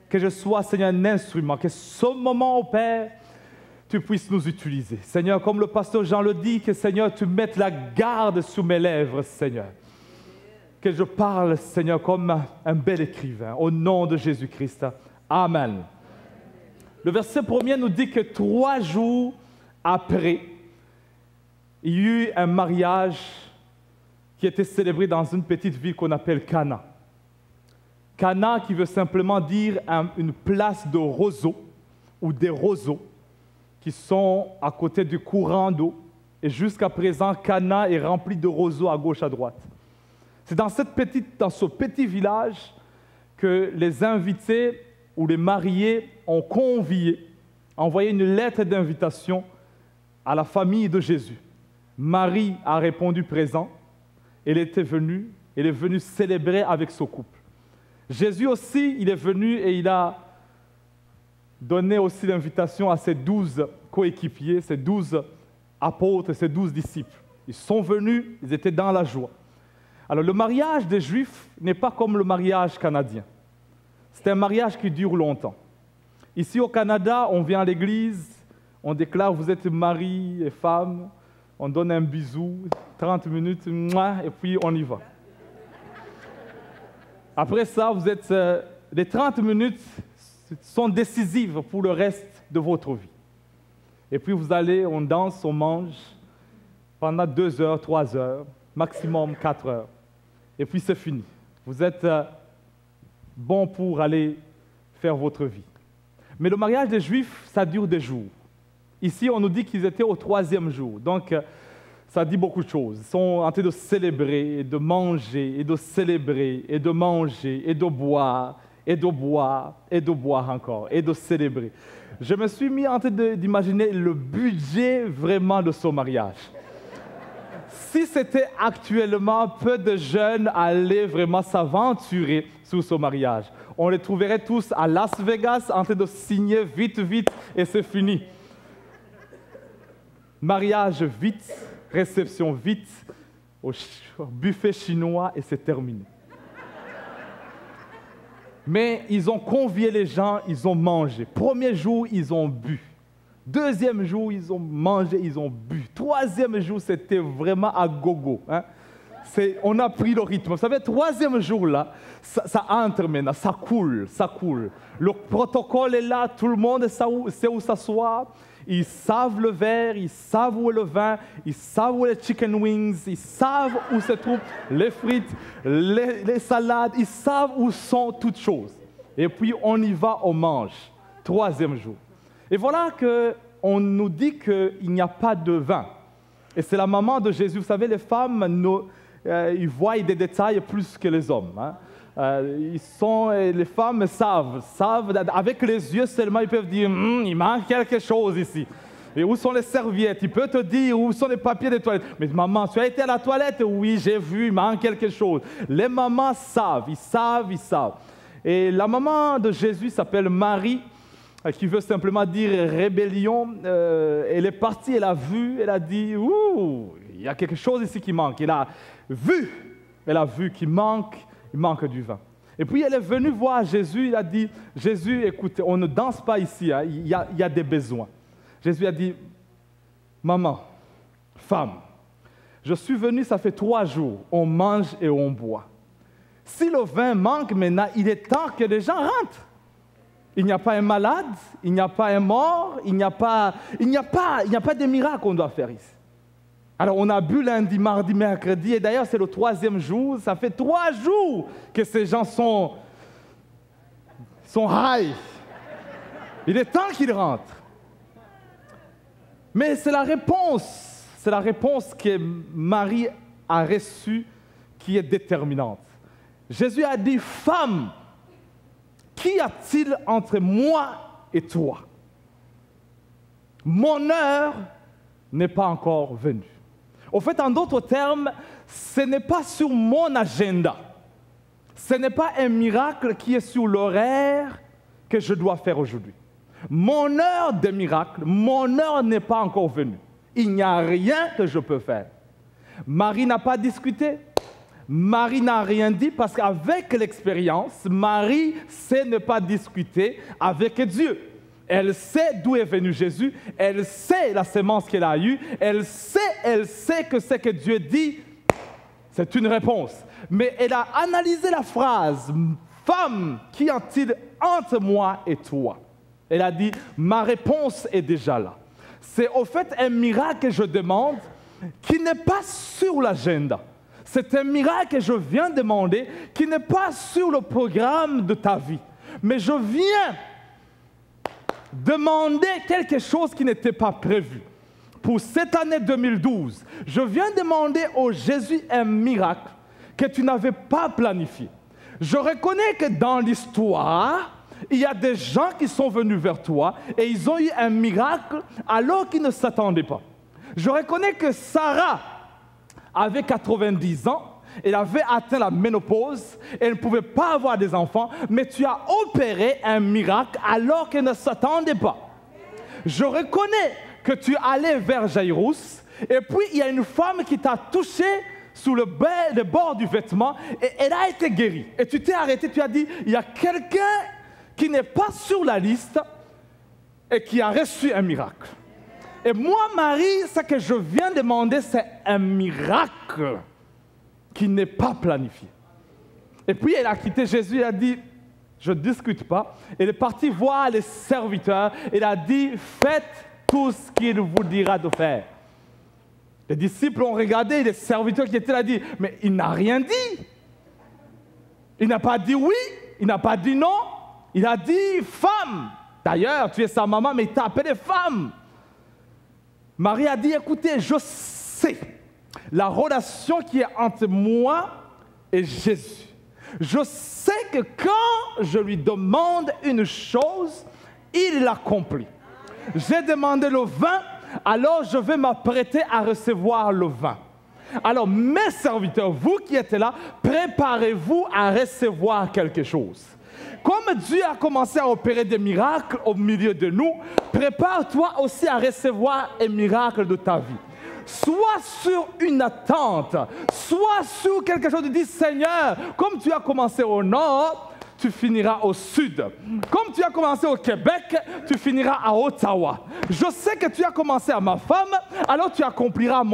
Que je sois, Seigneur, un instrument, que ce moment, ô Père, tu puisses nous utiliser. Seigneur, comme le pasteur Jean le dit, que Seigneur, tu mettes la garde sous mes lèvres, Seigneur. Que je parle, Seigneur, comme un bel écrivain, au nom de Jésus-Christ. Amen. Le verset 1er nous dit que 3 jours après, il y eut un mariage qui était célébré dans une petite ville qu'on appelle Cana. Cana qui veut simplement dire une place de roseaux ou des roseaux qui sont à côté du courant d'eau. Et jusqu'à présent, Cana est rempli de roseaux à gauche, à droite. C'est dans ce petit village que les invités ou les mariés ont convié, envoyé une lettre d'invitation à la famille de Jésus. Marie a répondu présent. Elle est venue célébrer avec ce couple. Jésus aussi, il est venu et il a donné aussi l'invitation à ses 12 coéquipiers, ses 12 apôtres, ses 12 disciples. Ils sont venus, ils étaient dans la joie. Alors le mariage des Juifs n'est pas comme le mariage canadien. C'est un mariage qui dure longtemps. Ici au Canada, on vient à l'église, on déclare vous êtes mari et femme, on donne un bisou, 30 minutes, et puis on y va. Après ça, vous êtes, les 30 minutes sont décisives pour le reste de votre vie. Et puis vous allez, on danse, on mange pendant 2 heures, 3 heures, maximum 4 heures. Et puis c'est fini. Vous êtes bon pour aller faire votre vie. Mais le mariage des Juifs, ça dure des jours. Ici, on nous dit qu'ils étaient au 3e jour. Donc, ça dit beaucoup de choses. Ils sont en train de célébrer, et de manger, et de célébrer, et de manger, et de boire, et de boire, et de boire encore, et de célébrer. Je me suis mis en train d'imaginer le budget vraiment de ce mariage. Si c'était actuellement, peu de jeunes allaient vraiment s'aventurer sur ce mariage. On les trouverait tous à Las Vegas en train de signer vite, vite, et c'est fini. Mariage vite, réception vite, au buffet chinois, et c'est terminé. Mais ils ont convié les gens, ils ont mangé. Premier jour, ils ont bu. 2e jour, ils ont mangé, ils ont bu. 3e jour, c'était vraiment à gogo. Hein? On a pris le rythme. Vous savez, 3e jour, là, ça entre maintenant, ça coule, ça coule. Le protocole est là, tout le monde sait où s'asseoir. Ils savent le verre, ils savent où est le vin, ils savent où est les chicken wings, ils savent où se trouvent les frites, les salades, ils savent où sont toutes choses. Et puis, on y va, on mange. 3e jour. Et voilà qu'on nous dit qu'il n'y a pas de vin. Et c'est la maman de Jésus. Vous savez, les femmes, ils voient des détails plus que les hommes. Hein. Les femmes savent, avec les yeux seulement, ils peuvent dire il manque quelque chose ici. Et où sont les serviettes? Il peut te dire où sont les papiers des toilettes. Mais maman, tu as été à la toilette? Oui, j'ai vu, il manque quelque chose. Les mamans savent, ils savent. Et la maman de Jésus s'appelle Marie, qui veut simplement dire rébellion. Elle est partie, elle a vu, elle a dit ouh, il y a quelque chose ici qui manque. Elle a vu qu'il manque du vin. Et puis elle est venue voir Jésus, il a dit, Jésus, écoutez, on ne danse pas ici, hein, il y a des besoins. Jésus a dit, maman, femme, je suis venu, ça fait 3 jours, on mange et on boit. Si le vin manque maintenant, il est temps que les gens rentrent. Il n'y a pas un malade, il n'y a pas un mort, il n'y a pas de miracle qu'on doit faire ici. Alors, on a bu lundi, mardi, mercredi, et d'ailleurs, c'est le 3e jour. Ça fait 3 jours que ces gens sont high. Il est temps qu'ils rentrent. Mais c'est la réponse que Marie a reçue qui est déterminante. Jésus a dit, femme, qu'y a-t-il entre moi et toi? Mon heure n'est pas encore venue. Au fait, en d'autres termes, ce n'est pas sur mon agenda. Ce n'est pas un miracle qui est sur l'horaire que je dois faire aujourd'hui. Mon heure de miracle, mon heure n'est pas encore venue. Il n'y a rien que je peux faire. Marie n'a pas discuté. Marie n'a rien dit parce qu'avec l'expérience, Marie sait ne pas discuter avec Dieu. Elle sait d'où est venu Jésus, elle sait la sémence qu'elle a eue, elle sait que ce que Dieu dit, c'est une réponse. Mais elle a analysé la phrase « Femme, qu'y a-t-il entre moi et toi ?» Elle a dit « Ma réponse est déjà là. » C'est au fait un miracle que je demande qui n'est pas sur l'agenda. C'est un miracle que je viens demander qui n'est pas sur le programme de ta vie. Mais je viens demander quelque chose qui n'était pas prévu. Pour cette année 2012, je viens demander au Jésus un miracle que tu n'avais pas planifié. Je reconnais que dans l'histoire, il y a des gens qui sont venus vers toi et ils ont eu un miracle alors qu'ils ne s'attendaient pas. Je reconnais que Sarah avait 90 ans, elle avait atteint la ménopause, elle ne pouvait pas avoir des enfants, mais tu as opéré un miracle alors qu'elle ne s'attendait pas. Je reconnais que tu allais vers Jaïrus, et puis il y a une femme qui t'a touché sous le bord du vêtement, et elle a été guérie. Et tu t'es arrêté, tu as dit, il y a quelqu'un qui n'est pas sur la liste et qui a reçu un miracle. Et moi, Marie, ce que je viens de demander, c'est un miracle qui n'est pas planifié. Et puis elle a quitté Jésus, elle a dit, je ne discute pas. Elle est partie voir les serviteurs, elle a dit, faites tout ce qu'il vous dira de faire. Les disciples ont regardé, les serviteurs qui étaient là ont dit, mais il n'a rien dit. Il n'a pas dit oui, il n'a pas dit non, il a dit femme. D'ailleurs, tu es sa maman, mais il t'a appelé femme. Marie a dit, écoutez, je sais la relation qui est entre moi et Jésus. Je sais que quand je lui demande une chose, il l'accomplit. J'ai demandé le vin, alors je vais m'apprêter à recevoir le vin. Alors, mes serviteurs, vous qui êtes là, préparez-vous à recevoir quelque chose. Comme Dieu a commencé à opérer des miracles au milieu de nous, prépare-toi aussi à recevoir un miracle de ta vie. Soit sur une attente, soit sur quelque chose de dire, Seigneur, comme tu as commencé au nord, tu finiras au sud. Comme tu as commencé au Québec, tu finiras à Ottawa. Je sais que tu as commencé à ma femme, alors tu accompliras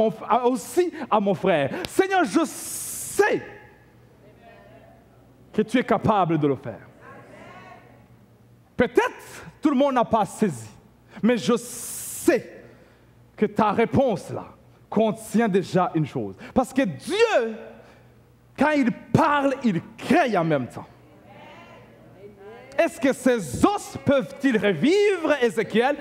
aussi à mon frère. Seigneur, je sais que tu es capable de le faire. Peut-être tout le monde n'a pas saisi, mais je sais que ta réponse là contient déjà une chose. Parce que Dieu, quand il parle, il crée en même temps. Est-ce que ces os peuvent-ils revivre, Ézéchiel?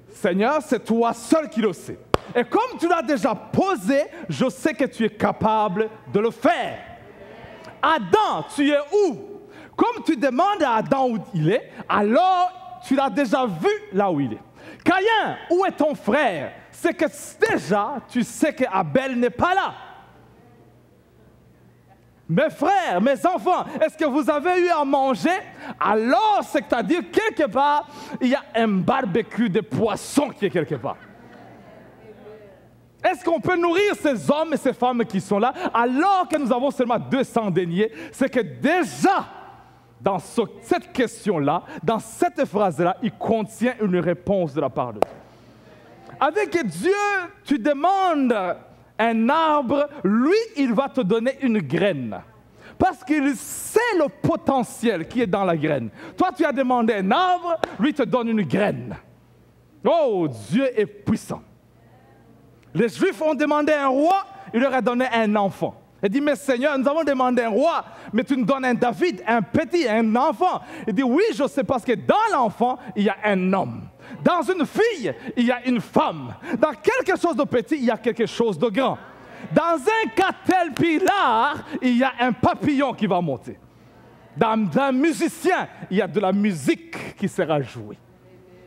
Seigneur, c'est toi seul qui le sais. Et comme tu l'as déjà posé, je sais que tu es capable de le faire. Adam, tu es où? Comme tu demandes à Adam où il est, alors tu l'as déjà vu là où il est. Caïn, où est ton frère? C'est que déjà, tu sais qu'Abel n'est pas là. Mes frères, mes enfants, est-ce que vous avez eu à manger? Alors, c'est-à-dire, quelque part, il y a un barbecue de poissons qui est quelque part. Est-ce qu'on peut nourrir ces hommes et ces femmes qui sont là, alors que nous avons seulement 200 deniers? C'est que déjà, dans cette question-là, dans cette phrase-là, il contient une réponse de la part de Dieu. Avec Dieu, tu demandes un arbre, lui, il va te donner une graine. Parce qu'il sait le potentiel qui est dans la graine. Toi, tu as demandé un arbre, lui te donne une graine. Oh, Dieu est puissant. Les Juifs ont demandé un roi, il leur a donné un enfant. Il dit, mais Seigneur, nous avons demandé un roi, mais tu nous donnes un David, un petit, un enfant. Il dit, oui, je sais, parce que dans l'enfant, il y a un homme. Dans une fille, il y a une femme. Dans quelque chose de petit, il y a quelque chose de grand. Dans un caterpillar, il y a un papillon qui va monter. Dans un musicien, il y a de la musique qui sera jouée.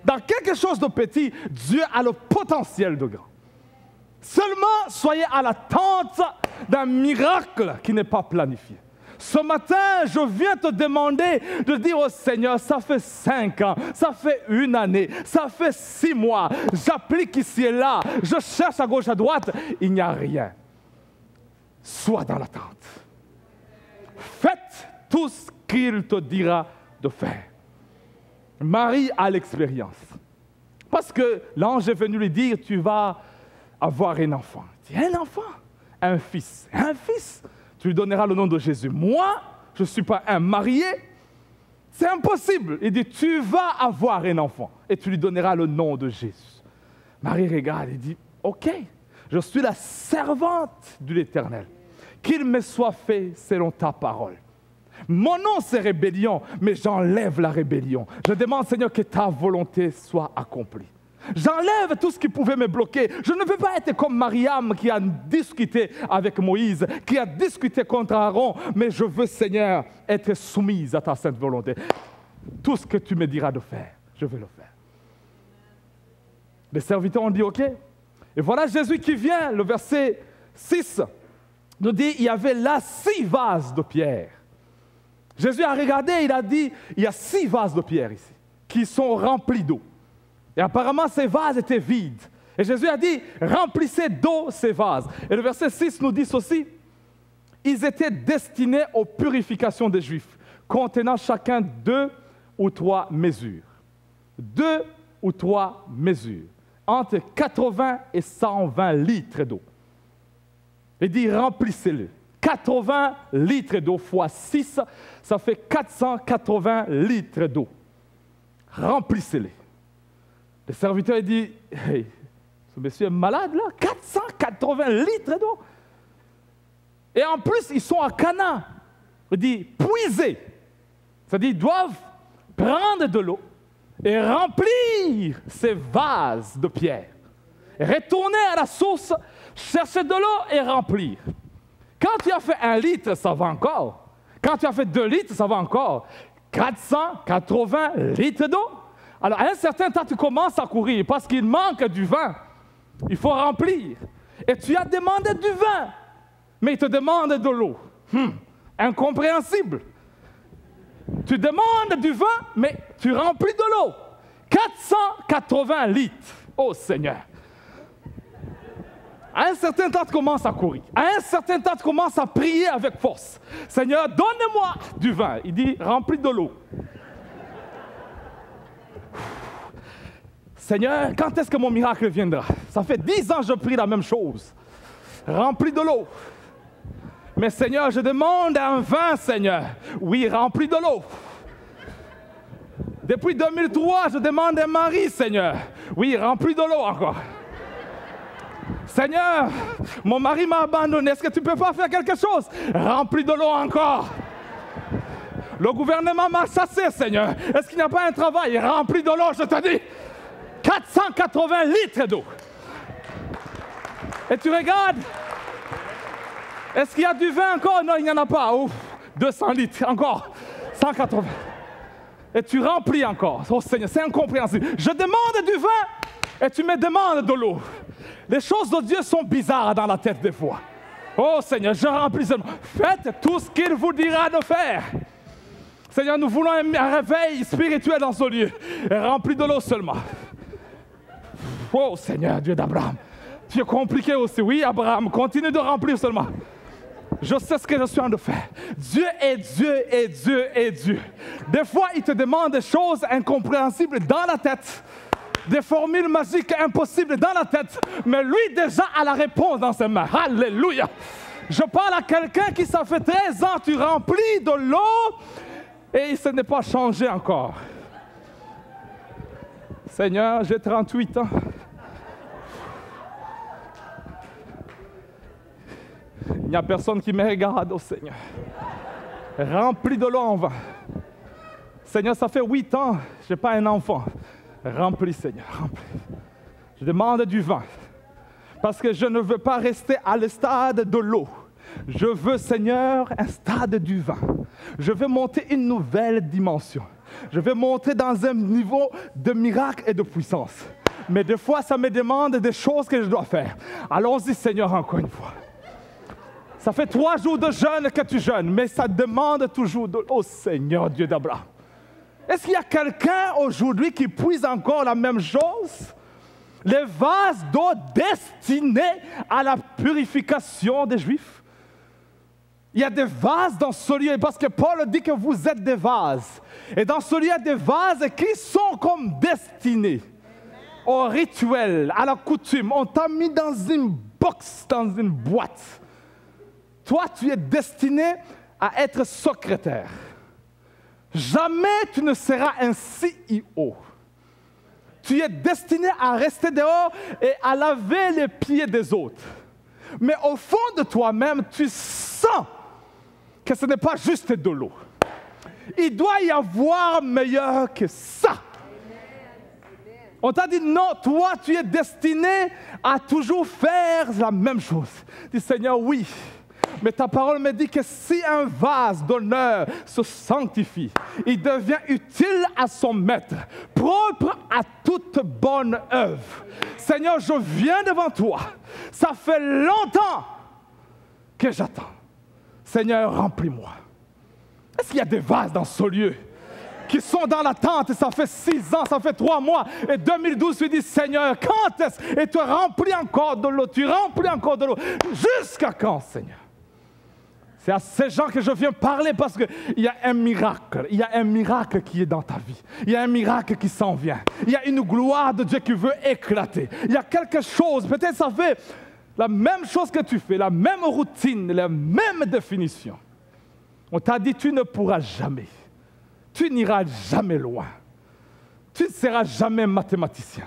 Dans quelque chose de petit, Dieu a le potentiel de grand. Seulement, soyez à l'attente d'un miracle qui n'est pas planifié. Ce matin, je viens te demander de dire au Seigneur, ça fait 5 ans, ça fait 1 année, ça fait 6 mois, j'applique ici et là, je cherche à gauche, à droite, il n'y a rien. Sois dans l'attente. Faites tout ce qu'il te dira de faire. Marie a l'expérience. Parce que l'ange est venu lui dire, tu vas avoir un enfant. Il dit, un enfant? Un fils. Un fils? Tu lui donneras le nom de Jésus. Moi, je ne suis pas un marié. C'est impossible. Il dit, tu vas avoir un enfant et tu lui donneras le nom de Jésus. Marie regarde et dit, ok, je suis la servante de l'Éternel. Qu'il me soit fait selon ta parole. Mon nom, c'est rébellion, mais j'enlève la rébellion. Je demande, Seigneur, que ta volonté soit accomplie. J'enlève tout ce qui pouvait me bloquer. Je ne veux pas être comme Mariam qui a discuté avec Moïse, qui a discuté contre Aaron, mais je veux, Seigneur, être soumise à ta sainte volonté. Tout ce que tu me diras de faire, je vais le faire. Les serviteurs ont dit OK. Et voilà Jésus qui vient, le verset 6 nous dit, il y avait là 6 vases de pierre. Jésus a regardé, il a dit, il y a 6 vases de pierre ici, qui sont remplis d'eau. Et apparemment, ces vases étaient vides. Et Jésus a dit, remplissez d'eau ces vases. Et le verset 6 nous dit ceci, ils étaient destinés aux purifications des Juifs, contenant chacun 2 ou 3 mesures. 2 ou 3 mesures, entre 80 et 120 litres d'eau. Il dit, remplissez-le. 80 litres d'eau fois 6, ça fait 480 litres d'eau. Remplissez-les. Le serviteur dit, hey, ce monsieur est malade là, 480 litres d'eau. Et en plus, ils sont à Cana. Il dit, puisez. C'est-à-dire, ils doivent prendre de l'eau et remplir ces vases de pierre. Et retourner à la source, chercher de l'eau et remplir. Quand tu as fait 1 litre, ça va encore. Quand tu as fait 2 litres, ça va encore. 480 litres d'eau. Alors, à un certain temps, tu commences à courir parce qu'il manque du vin. Il faut remplir. Et tu as demandé du vin, mais il te demande de l'eau. Incompréhensible. Tu demandes du vin, mais tu remplis de l'eau. 480 litres. Oh Seigneur. À un certain temps, tu commences à courir. À un certain temps, tu commences à prier avec force. Seigneur, donne-moi du vin. Il dit, remplis de l'eau. Seigneur, quand est-ce que mon miracle viendra? Ça fait 10 ans que je prie la même chose. Remplis de l'eau. Mais Seigneur, je demande un vin, Seigneur. Oui, remplis de l'eau. Depuis 2003, je demande un mari, Seigneur. Oui, remplis de l'eau encore. Seigneur, mon mari m'a abandonné. Est-ce que tu ne peux pas faire quelque chose? Remplis de l'eau encore. Le gouvernement m'a chassé, Seigneur. Est-ce qu'il n'y a pas un travail? Remplis de l'eau, je te dis. 480 litres d'eau. Et tu regardes. Est-ce qu'il y a du vin encore? Non, il n'y en a pas. Ouf, 200 litres, encore. 180. Et tu remplis encore. Oh Seigneur, c'est incompréhensible. Je demande du vin et tu me demandes de l'eau. Les choses de Dieu sont bizarres dans la tête des fois. Oh Seigneur, je remplis seulement. Faites tout ce qu'il vous dira de faire. Seigneur, nous voulons un réveil spirituel dans ce lieu. Et remplis de l'eau seulement. Oh Seigneur, Dieu d'Abraham. Tu es compliqué aussi. Oui, Abraham, continue de remplir seulement. Je sais ce que je suis en train de faire. Dieu est Dieu et Dieu est Dieu. Des fois, il te demande des choses incompréhensibles dans la tête. Des formules magiques impossibles dans la tête. Mais lui, déjà, a la réponse dans ses mains. Alléluia. Je parle à quelqu'un qui, ça fait 13 ans, tu remplis de l'eau et ce n'est pas changé encore. Seigneur, j'ai 38 ans. Il n'y a personne qui me regarde, oh Seigneur. Remplis de l'eau en vain. Seigneur, ça fait 8 ans, je n'ai pas un enfant. Remplis, Seigneur, remplis. Je demande du vin. Parce que je ne veux pas rester à le stade de l'eau. Je veux, Seigneur, un stade du vin. Je veux monter une nouvelle dimension. Je veux monter dans un niveau de miracle et de puissance. Mais des fois, ça me demande des choses que je dois faire. Allons-y, Seigneur, encore une fois. Ça fait 3 jours de jeûne que tu jeûnes, mais ça demande toujours de... Oh Seigneur, Dieu d'Abraham. Est-ce qu'il y a quelqu'un aujourd'hui qui puise encore la même chose? Les vases d'eau destinés à la purification des Juifs. Il y a des vases dans ce lieu, parce que Paul dit que vous êtes des vases. Et dans ce lieu, il y a des vases qui sont comme destinés au rituel, à la coutume. On t'a mis dans une box, dans une boîte. Toi, tu es destiné à être secrétaire. Jamais tu ne seras un CEO. Tu es destiné à rester dehors et à laver les pieds des autres. Mais au fond de toi-même, tu sens que ce n'est pas juste de l'eau. Il doit y avoir meilleur que ça. On t'a dit non, toi tu es destiné à toujours faire la même chose. Dis Seigneur, oui. Mais ta parole me dit que si un vase d'honneur se sanctifie, il devient utile à son maître, propre à toute bonne œuvre. Seigneur, je viens devant toi. Ça fait longtemps que j'attends. Seigneur, remplis-moi. Est-ce qu'il y a des vases dans ce lieu qui sont dans l'attente, et ça fait 6 ans, ça fait 3 mois, et 2012, tu dis, Seigneur, quand est-ce? Et tu remplis encore de l'eau, tu remplis encore de l'eau. Jusqu'à quand, Seigneur? C'est à ces gens que je viens parler parce qu'il y a un miracle. Il y a un miracle qui est dans ta vie. Il y a un miracle qui s'en vient. Il y a une gloire de Dieu qui veut éclater. Il y a quelque chose, peut-être ça fait la même chose que tu fais, la même routine, la même définition. On t'a dit, tu ne pourras jamais. Tu n'iras jamais loin. Tu ne seras jamais mathématicien.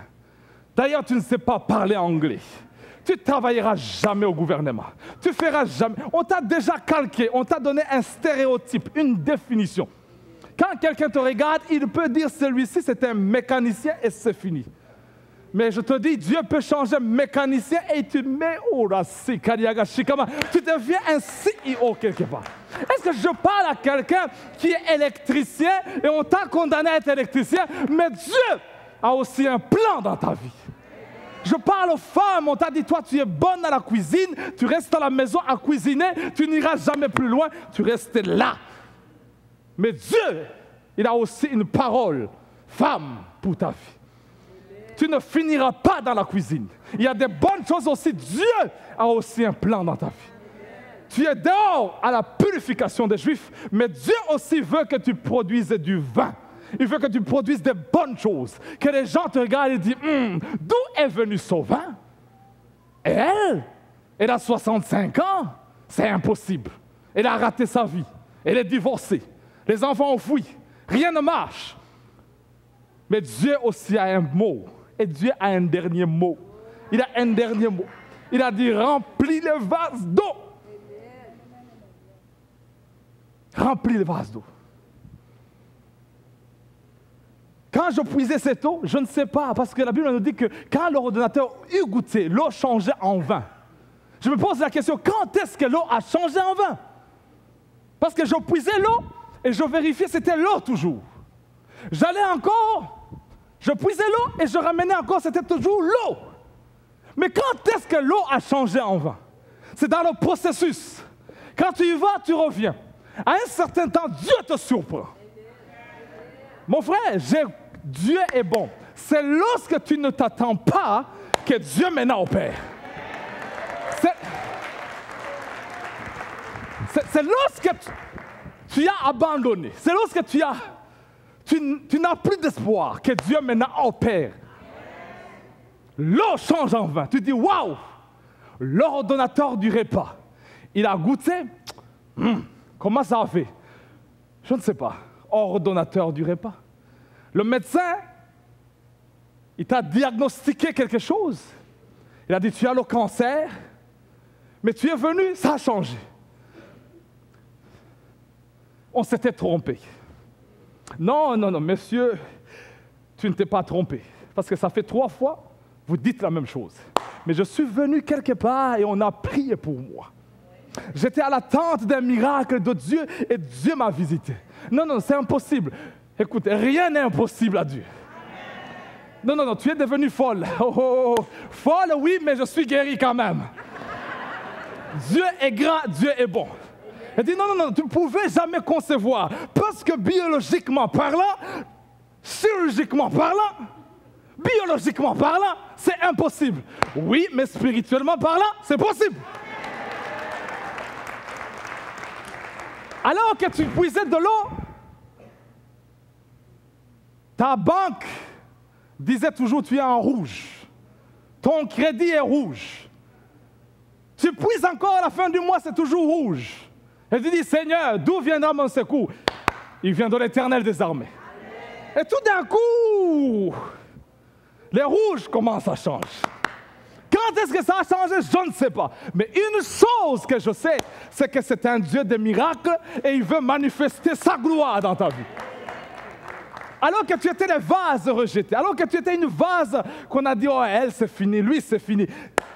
D'ailleurs, tu ne sais pas parler anglais. Tu ne travailleras jamais au gouvernement. Tu feras jamais. On t'a déjà calqué, on t'a donné un stéréotype, une définition. Quand quelqu'un te regarde, il peut dire celui-ci c'est un mécanicien et c'est fini. Mais je te dis, Dieu peut changer mécanicien et tu mets tu deviens un CEO quelque part. Est-ce que je parle à quelqu'un qui est électricien et on t'a condamné à être électricien, mais Dieu a aussi un plan dans ta vie. Je parle aux femmes, on t'a dit, toi, tu es bonne à la cuisine, tu restes à la maison à cuisiner, tu n'iras jamais plus loin, tu restes là. Mais Dieu, il a aussi une parole, femme, pour ta vie. Tu ne finiras pas dans la cuisine. Il y a des bonnes choses aussi. Dieu a aussi un plan dans ta vie. Tu es dehors à la purification des Juifs, mais Dieu aussi veut que tu produises du vin. Il veut que tu produises des bonnes choses. Que les gens te regardent et disent, d'où est venu ce vin? Et elle a 65 ans. C'est impossible. Elle a raté sa vie. Elle est divorcée. Les enfants ont fui. Rien ne marche. Mais Dieu aussi a un mot. Et Dieu a un dernier mot. Il a un dernier mot. Il a dit, remplis les vases d'eau. Remplis les vases d'eau. Quand je puisais cette eau, je ne sais pas, parce que la Bible nous dit que quand l'ordonnateur eut goûté, l'eau changeait en vin. Je me pose la question, quand est-ce que l'eau a changé en vin? Parce que je puisais l'eau et je vérifiais c'était l'eau toujours. J'allais encore, je puisais l'eau et je ramenais encore, c'était toujours l'eau. Mais quand est-ce que l'eau a changé en vin? C'est dans le processus. Quand tu y vas, tu reviens. À un certain temps, Dieu te surprend. Mon frère, Dieu est bon. C'est lorsque tu ne t'attends pas que Dieu maintenant opère. C'est lorsque tu as abandonné. C'est lorsque tu n'as plus d'espoir que Dieu maintenant opère. L'eau change en vin. Tu dis, waouh, l'ordonnateur du repas. Il a goûté. Comment ça a fait? Je ne sais pas. Ordonnateur du repas. Le médecin, il t'a diagnostiqué quelque chose. Il a dit, tu as le cancer, mais tu es venu, ça a changé. On s'était trompé. Non, monsieur, tu ne t'es pas trompé. Parce que ça fait 3 fois, vous dites la même chose. Mais je suis venu quelque part et on a prié pour moi. J'étais à l'attente d'un miracle de Dieu et Dieu m'a visité. Non, c'est impossible. Écoute, rien n'est impossible à Dieu. Non, tu es devenue folle. Folle, oui, mais je suis guéri quand même. Dieu est grand, Dieu est bon. Elle dit, non, tu ne pouvais jamais concevoir. Parce que biologiquement parlant, chirurgicalement parlant, biologiquement parlant, c'est impossible. Oui, mais spirituellement parlant, c'est possible. Alors que tu puisais de l'eau, ta banque disait toujours tu es en rouge. Ton crédit est rouge. Tu puises encore à la fin du mois, c'est toujours rouge. Et tu dis, Seigneur, d'où viendra mon secours? Il vient de l'Éternel des armées. Et tout d'un coup, les rouges commencent à changer. Quand est-ce que ça a changé? Je ne sais pas. Mais une chose que je sais, c'est que c'est un Dieu de miracles et il veut manifester sa gloire dans ta vie. Alors que tu étais les vases rejetés, alors que tu étais une vase qu'on a dit, oh, elle, c'est fini, lui, c'est fini.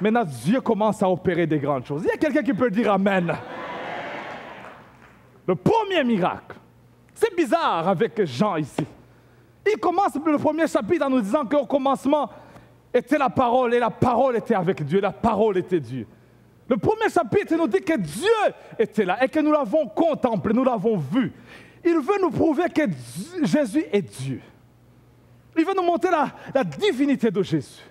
Maintenant, Dieu commence à opérer des grandes choses. Il y a quelqu'un qui peut dire Amen. Le premier miracle, c'est bizarre avec Jean ici. Il commence le premier chapitre en nous disant qu'au commencement était la parole et la parole était avec Dieu, la parole était Dieu. Le premier chapitre nous dit que Dieu était là et que nous l'avons contemplé, nous l'avons vu. il veut nous prouver que Jésus est Dieu. Il veut nous montrer la divinité de Jésus.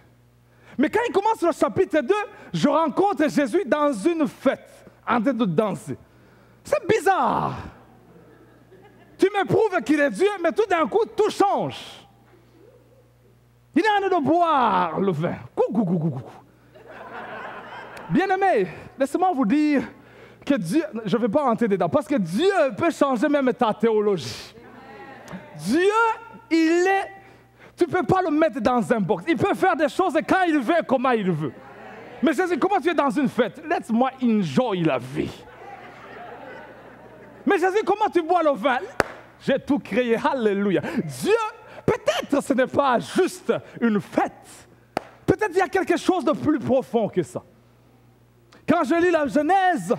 Mais quand il commence le chapitre 2, je rencontre Jésus dans une fête, en train de danser. C'est bizarre. Tu me prouves qu'il est Dieu, mais tout d'un coup, tout change. Il est en train de boire le vin. Bien-aimés, laissez-moi vous dire que Dieu, je ne vais pas rentrer dedans, parce que Dieu peut changer même ta théologie. Dieu, tu ne peux pas le mettre dans un box. Il peut faire des choses quand il veut, comment il veut. Mais Jésus, comment tu es dans une fête? Laisse-moi enjoy la vie. Mais Jésus, comment tu bois le vin? J'ai tout créé, alléluia. Dieu, peut-être ce n'est pas juste une fête. Peut-être il y a quelque chose de plus profond que ça. Quand je lis la Genèse,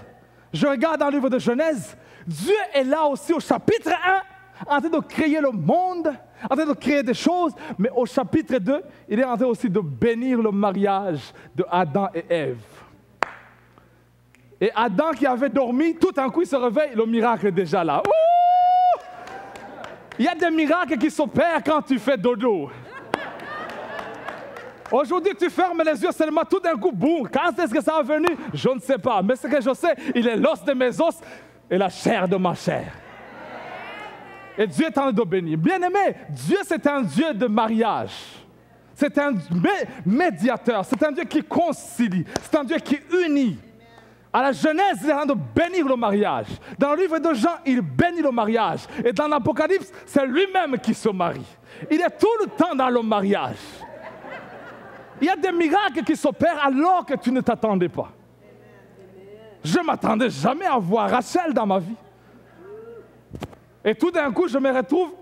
je regarde dans le livre de Genèse, Dieu est là aussi au chapitre 1, en train de créer le monde, en train de créer des choses, mais au chapitre 2, il est en train aussi de bénir le mariage de Adam et Ève. Et Adam qui avait dormi, tout d'un coup il se réveille, le miracle est déjà là. Ouh! Il y a des miracles qui s'opèrent quand tu fais dodo. Aujourd'hui, tu fermes les yeux seulement, tout d'un coup, boum. Quand est-ce que ça est venu? Je ne sais pas. Mais ce que je sais, il est l'os de mes os et la chair de ma chair. Et Dieu est en train de bénir. Bien-aimé, Dieu, c'est un Dieu de mariage. C'est un médiateur. C'est un Dieu qui concilie. C'est un Dieu qui unit. À la Genèse, il est en train de bénir le mariage. Dans le livre de Jean, il bénit le mariage. Et dans l'Apocalypse, c'est lui-même qui se marie. Il est tout le temps dans le mariage. Il y a des miracles qui s'opèrent alors que tu ne t'attendais pas. Je ne m'attendais jamais à voir Rachel dans ma vie. Et tout d'un coup, je me retrouve...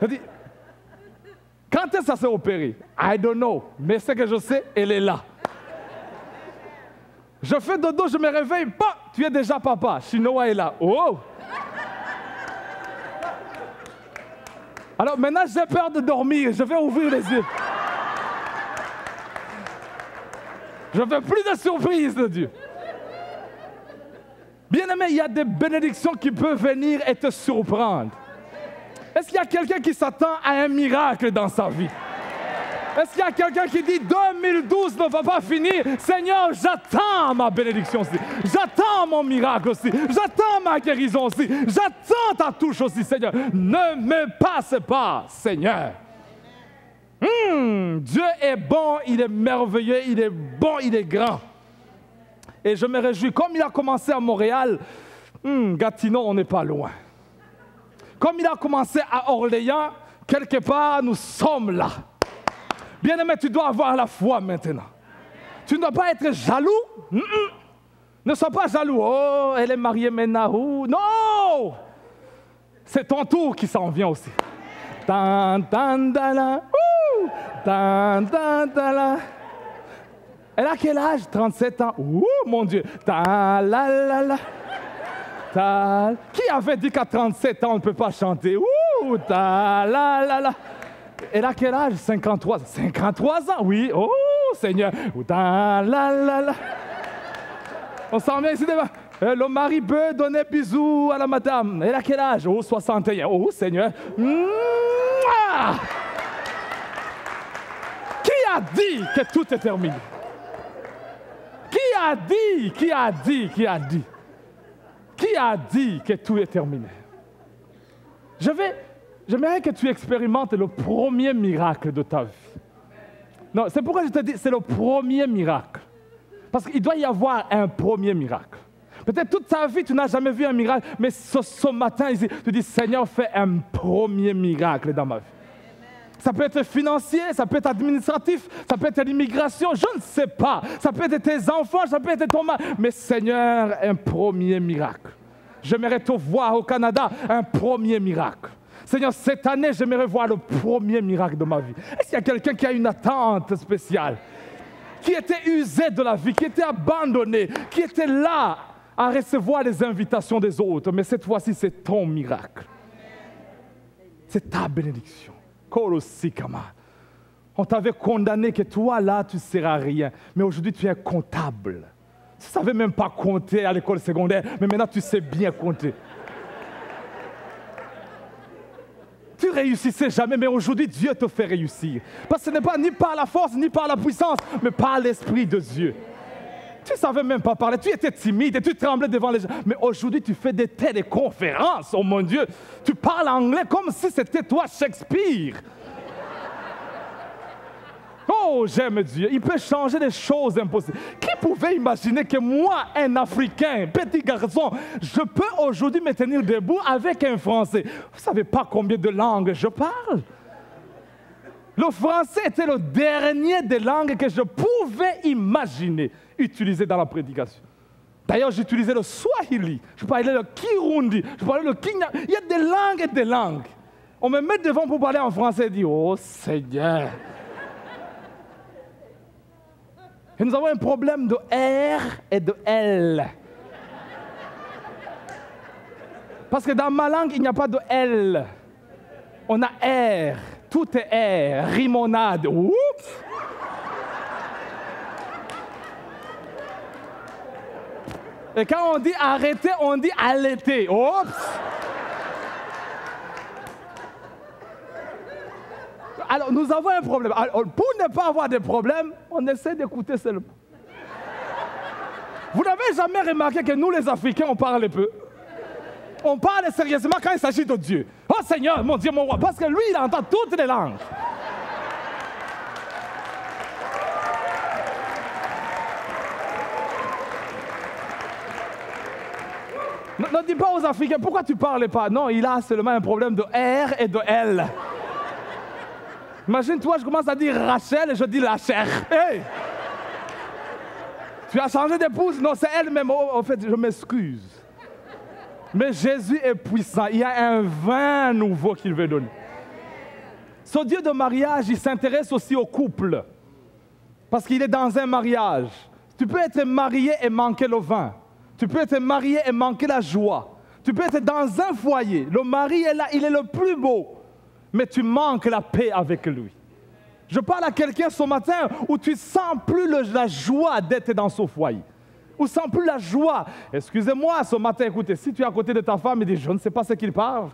Je dis, quand est-ce que ça s'est opéré? I don't know. Mais ce que je sais, elle est là. Je fais dodo, je me réveille. Bah, tu es déjà papa. Chinois est là. Oh! Alors maintenant, j'ai peur de dormir. Je vais ouvrir les yeux. Je ne veux plus de surprises de Dieu. Bien-aimé, il y a des bénédictions qui peuvent venir et te surprendre. Est-ce qu'il y a quelqu'un qui s'attend à un miracle dans sa vie? Est-ce qu'il y a quelqu'un qui dit 2012 ne va pas finir? Seigneur, j'attends ma bénédiction aussi. J'attends mon miracle aussi. J'attends ma guérison aussi. J'attends ta touche aussi, Seigneur. Ne me passe pas, Seigneur. Dieu est bon, il est merveilleux, il est bon, il est grand. Et je me réjouis. Comme il a commencé à Montréal, Gatineau, on n'est pas loin. Comme il a commencé à Orléans, quelque part, nous sommes là. Bien-aimé, tu dois avoir la foi maintenant. Tu ne dois pas être jaloux. Ne sois pas jaloux. Oh, elle est mariée maintenant. Non! C'est ton tour qui s'en vient aussi. Elle a quel âge? 37 ans. Ouh, mon Dieu. Qui avait dit qu'à 37 ans, on ne peut pas chanter? Ouh, Elle a quel âge? 53. 53 ans, oui. Oh, Seigneur. On s'en vient ici devant. Le mari peut donner bisous à la madame. Elle a quel âge? Oh, 61. Oh, Seigneur. Mouah! Qui a dit que tout est terminé? Qui a dit que tout est terminé? J'aimerais que tu expérimentes le premier miracle de ta vie. Non, c'est pourquoi je te dis, c'est le premier miracle. Parce qu'il doit y avoir un premier miracle. Peut-être toute ta vie, tu n'as jamais vu un miracle, mais ce matin, ici, tu dis, Seigneur, fais un premier miracle dans ma vie. Ça peut être financier, ça peut être administratif, ça peut être l'immigration, je ne sais pas. Ça peut être tes enfants, ça peut être ton mari. Mais Seigneur, un premier miracle. J'aimerais te voir au Canada, un premier miracle. Seigneur, cette année, j'aimerais voir le premier miracle de ma vie. Est-ce qu'il y a quelqu'un qui a une attente spéciale? Qui était usé de la vie, qui était abandonné, qui était là à recevoir les invitations des autres. Mais cette fois-ci, c'est ton miracle. C'est ta bénédiction. On t'avait condamné que toi, là, tu ne seras rien. Mais aujourd'hui, tu es comptable. Tu ne savais même pas compter à l'école secondaire, mais maintenant tu sais bien compter. Tu réussissais jamais, mais aujourd'hui, Dieu te fait réussir. Parce que ce n'est pas ni par la force, ni par la puissance, mais par l'Esprit de Dieu. Tu ne savais même pas parler, tu étais timide et tu tremblais devant les gens. Mais aujourd'hui, tu fais des téléconférences, oh mon Dieu. Tu parles anglais comme si c'était toi Shakespeare. Oh, j'aime Dieu. Il peut changer des choses impossibles. Qui pouvait imaginer que moi, un Africain, petit garçon, je peux aujourd'hui me tenir debout avec un Français? Vous ne savez pas combien de langues je parle? Le français était le dernier des langues que je pouvais imaginer utiliser dans la prédication. D'ailleurs, j'utilisais le Swahili, je parlais le Kirundi, je parlais le Kenya. Il y a des langues et des langues. On me met devant pour parler en français et dire, oh Seigneur. Et nous avons un problème de R et de L. Parce que dans ma langue, il n'y a pas de L. On a R. Tout est R. Rimonade. Oups! Et quand on dit arrêter, on dit allaiter. Oups! Alors, nous avons un problème. Alors, pour ne pas avoir de problème, on essaie d'écouter seulement. Vous n'avez jamais remarqué que nous, les Africains, on parle peu? On parle sérieusement quand il s'agit de Dieu. Oh Seigneur, mon Dieu, mon roi. Parce que lui, il entend toutes les langues. Ne dis pas aux Africains, pourquoi tu ne parles pas? Non, il a seulement un problème de R et de L. Imagine-toi, je commence à dire Rachel et je dis la chair. Hey! Tu as changé d'épouse? Non, c'est elle-même. En fait, je m'excuse. Mais Jésus est puissant. Il y a un vin nouveau qu'il veut donner. Ce Dieu de mariage, il s'intéresse aussi au couple. Parce qu'il est dans un mariage. Tu peux être marié et manquer le vin. Tu peux être marié et manquer la joie. Tu peux être dans un foyer. Le mari est là, il est le plus beau. Mais tu manques la paix avec lui. Je parle à quelqu'un ce matin où tu ne sens plus la joie d'être dans ce foyer. Ou sens plus la joie. Excusez-moi, ce matin, écoutez, si tu es à côté de ta femme et dis, je ne sais pas ce qu'il parle.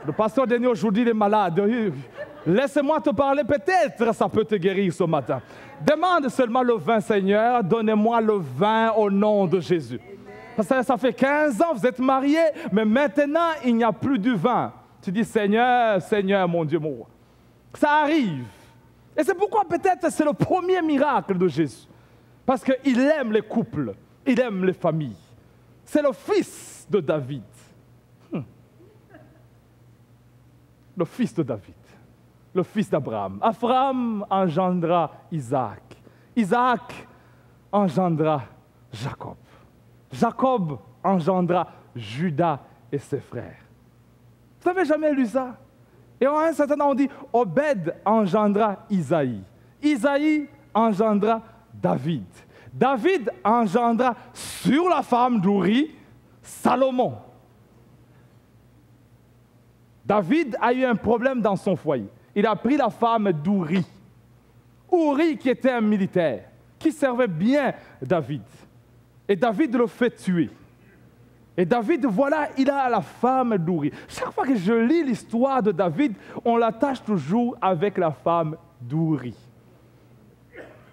Le pasteur Denis aujourd'hui, il est malade. Laisse-moi te parler, peut-être ça peut te guérir ce matin. Demande seulement le vin, Seigneur, donnez-moi le vin au nom de Jésus. Parce que ça fait 15 ans, vous êtes mariés, mais maintenant, il n'y a plus du vin. Tu dis, Seigneur, Seigneur, mon Dieu, mon roi. Ça arrive. Et c'est pourquoi peut-être c'est le premier miracle de Jésus. Parce qu'il aime les couples, il aime les familles. C'est le fils de David. Le fils de David, le fils d'Abraham. Abraham engendra Isaac. Isaac engendra Jacob. Jacob engendra Judas et ses frères. Vous n'avez jamais lu ça? Et à un certain moment, on dit, Obed engendra Isaïe. Isaïe engendra David. David engendra sur la femme d'Uri, Salomon. David a eu un problème dans son foyer. Il a pris la femme d'Uri. Uri qui était un militaire, qui servait bien David. Et David le fait tuer. Et David, voilà, il a la femme d'Uri. Chaque fois que je lis l'histoire de David, on l'attache toujours avec la femme d'Uri.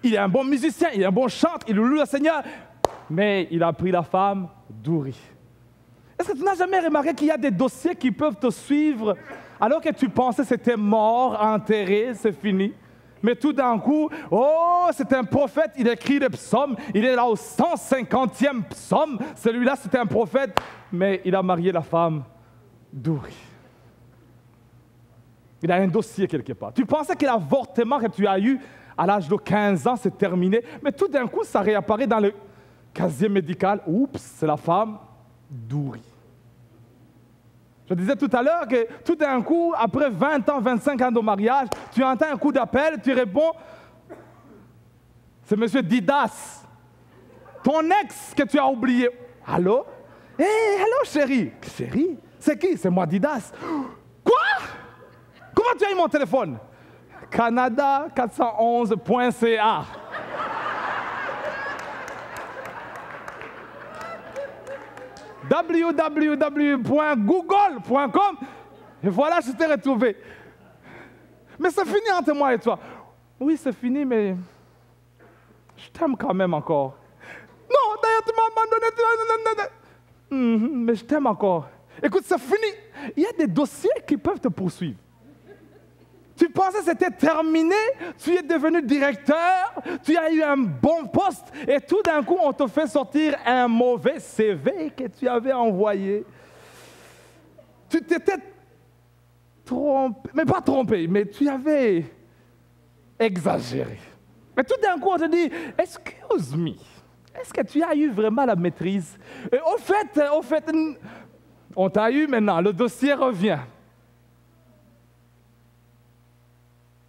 Il est un bon musicien, il est un bon chanteur, il loue le Seigneur, mais il a pris la femme d'Uri. Est-ce que tu n'as jamais remarqué qu'il y a des dossiers qui peuvent te suivre alors que tu pensais que c'était mort, enterré, c'est fini? Mais tout d'un coup, oh, c'est un prophète, il écrit des psaumes, il est là au 150e psaume, celui-là c'était un prophète, mais il a marié la femme d'Uri. Il a un dossier quelque part. Tu pensais que l'avortement que tu as eu à l'âge de 15 ans, c'est terminé, mais tout d'un coup, ça réapparaît dans le casier médical. Oups, c'est la femme d'Uri. Je disais tout à l'heure que tout d'un coup, après 20 ans, 25 ans de mariage, tu entends un coup d'appel, tu réponds, c'est M. Didas, ton ex que tu as oublié. Allô? Hé, allô chérie? Chérie? C'est qui? C'est moi Didas. Quoi? Comment tu as eu mon téléphone? Canada411.ca. www.google.com. Et voilà, je t'ai retrouvé. Mais c'est fini entre moi et toi. Oui, c'est fini, mais je t'aime quand même encore. Non, d'ailleurs, tu m'as abandonné. Mais je t'aime encore. Écoute, c'est fini. Il y a des dossiers qui peuvent te poursuivre. Tu pensais que c'était terminé, tu es devenu directeur, tu as eu un bon poste, et tout d'un coup, on te fait sortir un mauvais CV que tu avais envoyé. Tu t'étais trompé, mais pas trompé, mais tu avais exagéré. Mais tout d'un coup, on te dit, excuse me, est-ce que tu as eu vraiment la maîtrise? Et au fait, on t'a eu maintenant, le dossier revient.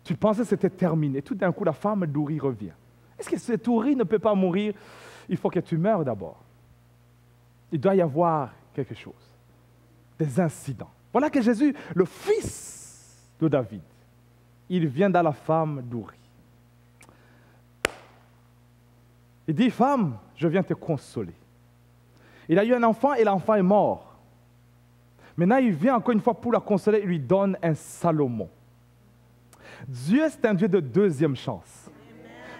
Tu pensais que c'était terminé. Tout d'un coup, la femme d'Uri revient. Est-ce que cette Uri ne peut pas mourir? Il faut que tu meurs d'abord. Il doit y avoir quelque chose. Des incidents. Voilà que Jésus, le fils de David, il vient dans la femme d'Uri. Il dit, femme, je viens te consoler. Il a eu un enfant et l'enfant est mort. Maintenant, il vient encore une fois pour la consoler, il lui donne un Salomon. Dieu, c'est un Dieu de deuxième chance.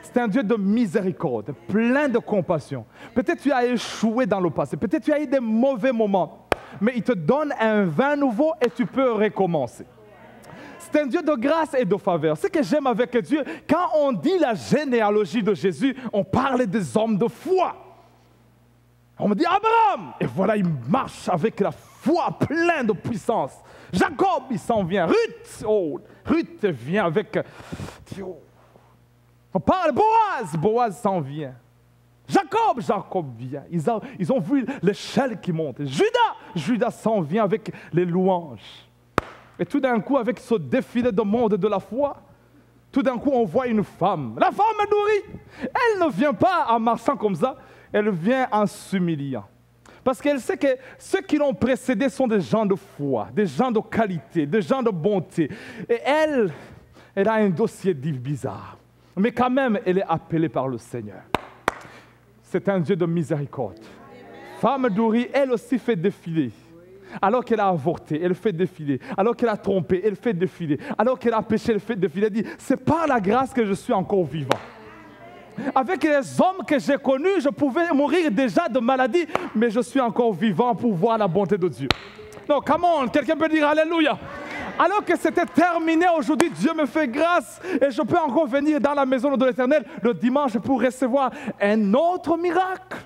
C'est un Dieu de miséricorde, plein de compassion. Peut-être tu as échoué dans le passé, peut-être tu as eu des mauvais moments, mais il te donne un vin nouveau et tu peux recommencer. C'est un Dieu de grâce et de faveur. Ce que j'aime avec Dieu, quand on dit la généalogie de Jésus, on parle des hommes de foi. On me dit Abraham, et voilà, il marche avec la foi pleine de puissance. Jacob, il s'en vient. Ruth vient avec... On parle Boaz s'en vient. Jacob vient. Ils ont vu l'échelle qui monte. Judas s'en vient avec les louanges. Et tout d'un coup, avec ce défilé de monde de la foi, tout d'un coup, on voit une femme. La femme d'Uri. Elle ne vient pas en marchant comme ça. Elle vient en s'humiliant. Parce qu'elle sait que ceux qui l'ont précédée sont des gens de foi, des gens de qualité, des gens de bonté. Et elle a un dossier bizarre. Mais quand même, elle est appelée par le Seigneur. C'est un Dieu de miséricorde. Femme d'Uri, elle aussi fait défiler. Alors qu'elle a avorté, elle fait défiler. Alors qu'elle a trompé, elle fait défiler. Alors qu'elle a péché, elle fait défiler. Elle dit, c'est par la grâce que je suis encore vivant. Avec les hommes que j'ai connus, je pouvais mourir déjà de maladie, mais je suis encore vivant pour voir la bonté de Dieu. Non, come on, quelqu'un peut dire Alléluia. Alors que c'était terminé, aujourd'hui, Dieu me fait grâce et je peux encore venir dans la maison de l'Éternel le dimanche pour recevoir un autre miracle.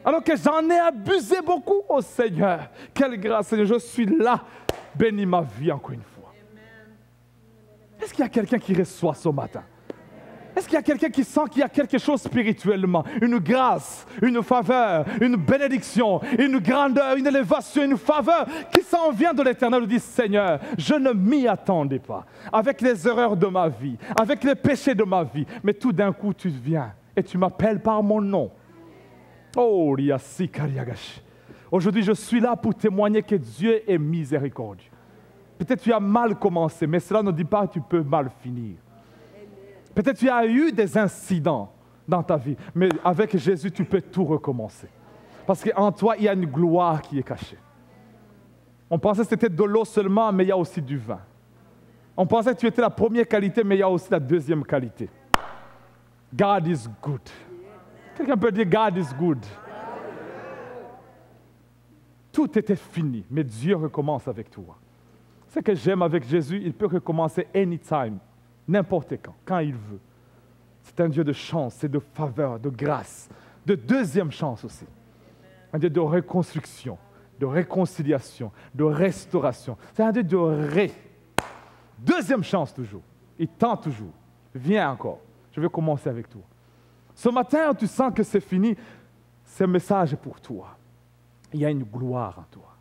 Alors que j'en ai abusé beaucoup, oh Seigneur. Quelle grâce, Seigneur, je suis là. Bénis ma vie encore une fois. Est-ce qu'il y a quelqu'un qui reçoit ce matin? Est-ce qu'il y a quelqu'un qui sent qu'il y a quelque chose spirituellement, une grâce, une faveur, une bénédiction, une grandeur, une élévation, une faveur qui s'en vient de l'Éternel? Il dit, Seigneur, je ne m'y attendais pas. Avec les erreurs de ma vie, avec les péchés de ma vie, mais tout d'un coup tu viens et tu m'appelles par mon nom. Oh, Riasi Kariagashi. Aujourd'hui, je suis là pour témoigner que Dieu est miséricordieux. Peut-être tu as mal commencé, mais cela ne dit pas que tu peux mal finir. Peut-être tu as eu des incidents dans ta vie, mais avec Jésus, tu peux tout recommencer. Parce qu'en toi, il y a une gloire qui est cachée. On pensait que c'était de l'eau seulement, mais il y a aussi du vin. On pensait que tu étais la première qualité, mais il y a aussi la deuxième qualité. God is good. Quelqu'un peut dire God is good. Tout était fini, mais Dieu recommence avec toi. Ce que j'aime avec Jésus, il peut recommencer anytime. N'importe quand il veut. C'est un Dieu de chance, c'est de faveur, de grâce, de deuxième chance aussi. Un Dieu de reconstruction, de réconciliation, de restauration. C'est un Dieu de deuxième chance toujours. Il tend toujours. Viens encore. Je vais commencer avec toi. Ce matin, tu sens que c'est fini. Ce message est pour toi. Il y a une gloire en toi.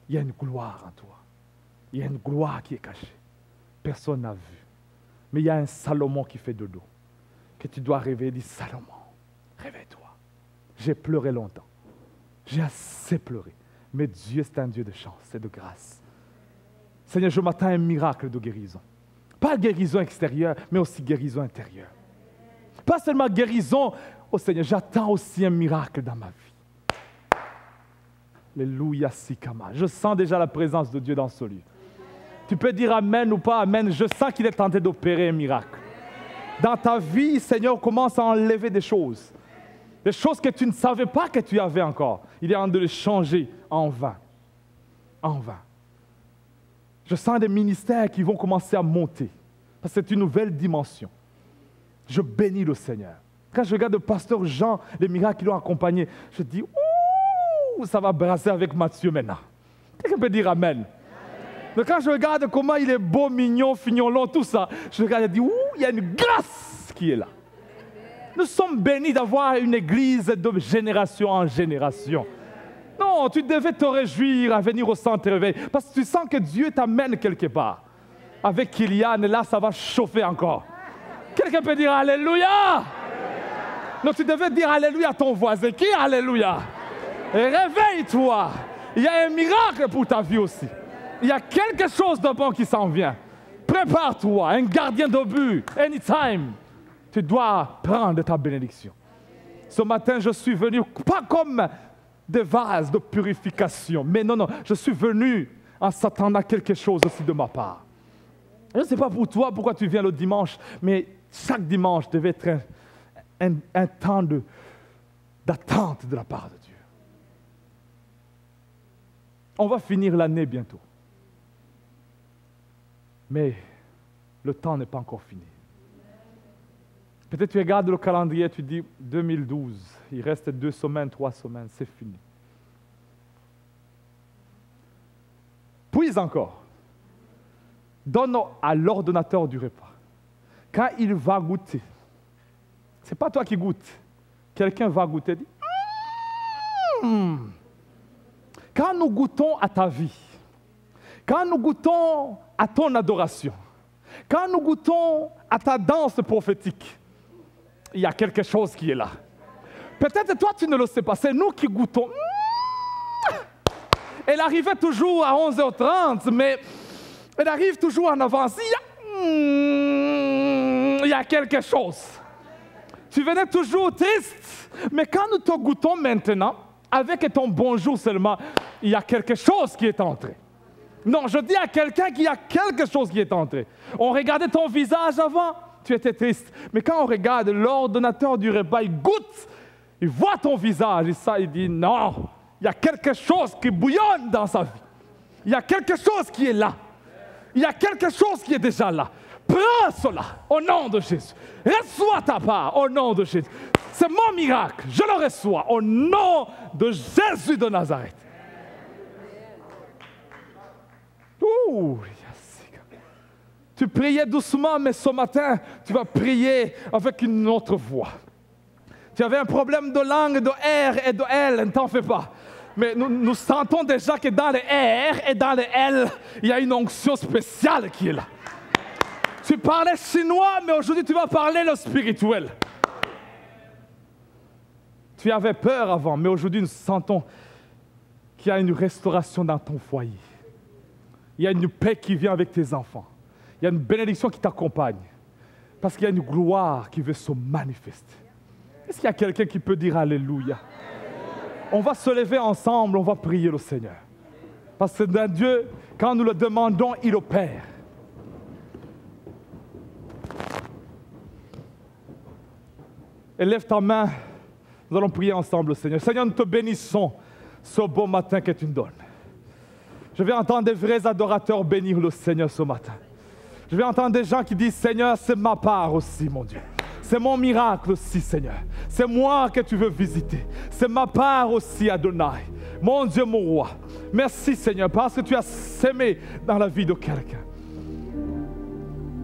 Il y a une gloire en toi. Il y a une gloire qui est cachée. Personne n'a vu. Mais il y a un Salomon qui fait dodo, que tu dois réveiller. Il dit, Salomon, réveille-toi. J'ai pleuré longtemps. J'ai assez pleuré. Mais Dieu, c'est un Dieu de chance et de grâce. Seigneur, je m'attends à un miracle de guérison. Pas guérison extérieure, mais aussi guérison intérieure. Pas seulement guérison. Oh Seigneur, j'attends aussi un miracle dans ma vie. Alléluia, Sikama. Je sens déjà la présence de Dieu dans ce lieu. Tu peux dire Amen ou pas Amen. Je sens qu'il est tenté d'opérer un miracle. Dans ta vie, Seigneur, commence à enlever des choses. Des choses que tu ne savais pas que tu avais encore. Il est en train de les changer en vain. En vain. Je sens des ministères qui vont commencer à monter. Parce que c'est une nouvelle dimension. Je bénis le Seigneur. Quand je regarde le pasteur Jean, les miracles qui l'ont accompagné, je dis, ouh, ça va brasser avec Matthieu maintenant. Quelqu'un peut dire Amen. Mais quand je regarde comment il est beau, mignon, fignolon, tout ça, je regarde et dis, ouh, il y a une grâce qui est là. Nous sommes bénis d'avoir une église de génération en génération. Non, tu devais te réjouir à venir au centre réveil parce que tu sens que Dieu t'amène quelque part. Avec Kylian, là, ça va chauffer encore. Quelqu'un peut dire Alléluia. Non, tu devais dire Alléluia à ton voisin. Qui est Alléluia? Réveille-toi. Il y a un miracle pour ta vie aussi. Il y a quelque chose de bon qui s'en vient. Prépare-toi, un gardien de but, anytime. Tu dois prendre ta bénédiction. Ce matin, je suis venu, pas comme des vases de purification, mais non, je suis venu en s'attendant à quelque chose aussi de ma part. Je ne sais pas pour toi pourquoi tu viens le dimanche, mais chaque dimanche devait être un temps d'attente de la part de Dieu. On va finir l'année bientôt. Mais le temps n'est pas encore fini. Peut-être tu regardes le calendrier et tu dis 2012, il reste 2 semaines, 3 semaines, c'est fini. Puis encore, donne à l'ordonnateur du repas. Quand il va goûter, ce n'est pas toi qui goûtes, quelqu'un va goûter et dit Quand nous goûtons à ta vie, quand nous goûtons à ton adoration, quand nous goûtons à ta danse prophétique, il y a quelque chose qui est là. Peut-être toi, tu ne le sais pas. C'est nous qui goûtons. Elle arrivait toujours à 11h30, mais elle arrive toujours en avance. Il y a quelque chose. Tu venais toujours triste, mais quand nous te goûtons maintenant, avec ton bonjour seulement, il y a quelque chose qui est entré. Non, je dis à quelqu'un qu'il y a quelque chose qui est entré. On regardait ton visage avant, tu étais triste. Mais quand on regarde l'ordonnateur du repas, il goûte, il voit ton visage et ça, il dit non, il y a quelque chose qui bouillonne dans sa vie. Il y a quelque chose qui est là. Il y a quelque chose qui est déjà là. Prends cela au nom de Jésus. Reçois ta part au nom de Jésus. C'est mon miracle, je le reçois au nom de Jésus de Nazareth. Ouh, tu priais doucement, mais ce matin, tu vas prier avec une autre voix. Tu avais un problème de langue, de R et de L, ne t'en fais pas. Mais nous sentons déjà que dans les R et dans les L, il y a une onction spéciale qui est là. Tu parlais chinois, mais aujourd'hui, tu vas parler le spirituel. Tu avais peur avant, mais aujourd'hui, nous sentons qu'il y a une restauration dans ton foyer. Il y a une paix qui vient avec tes enfants. Il y a une bénédiction qui t'accompagne. Parce qu'il y a une gloire qui veut se manifester. Est-ce qu'il y a quelqu'un qui peut dire Alléluia? On va se lever ensemble, on va prier le Seigneur. Parce que d'un Dieu, quand nous le demandons, il opère. Élève ta main, nous allons prier ensemble le Seigneur. Seigneur, nous te bénissons ce beau matin que tu nous donnes. Je vais entendre des vrais adorateurs bénir le Seigneur ce matin. Je vais entendre des gens qui disent, Seigneur, c'est ma part aussi, mon Dieu. C'est mon miracle aussi, Seigneur. C'est moi que tu veux visiter. C'est ma part aussi, Adonai. Mon Dieu, mon roi. Merci, Seigneur, parce que tu as sémé dans la vie de quelqu'un.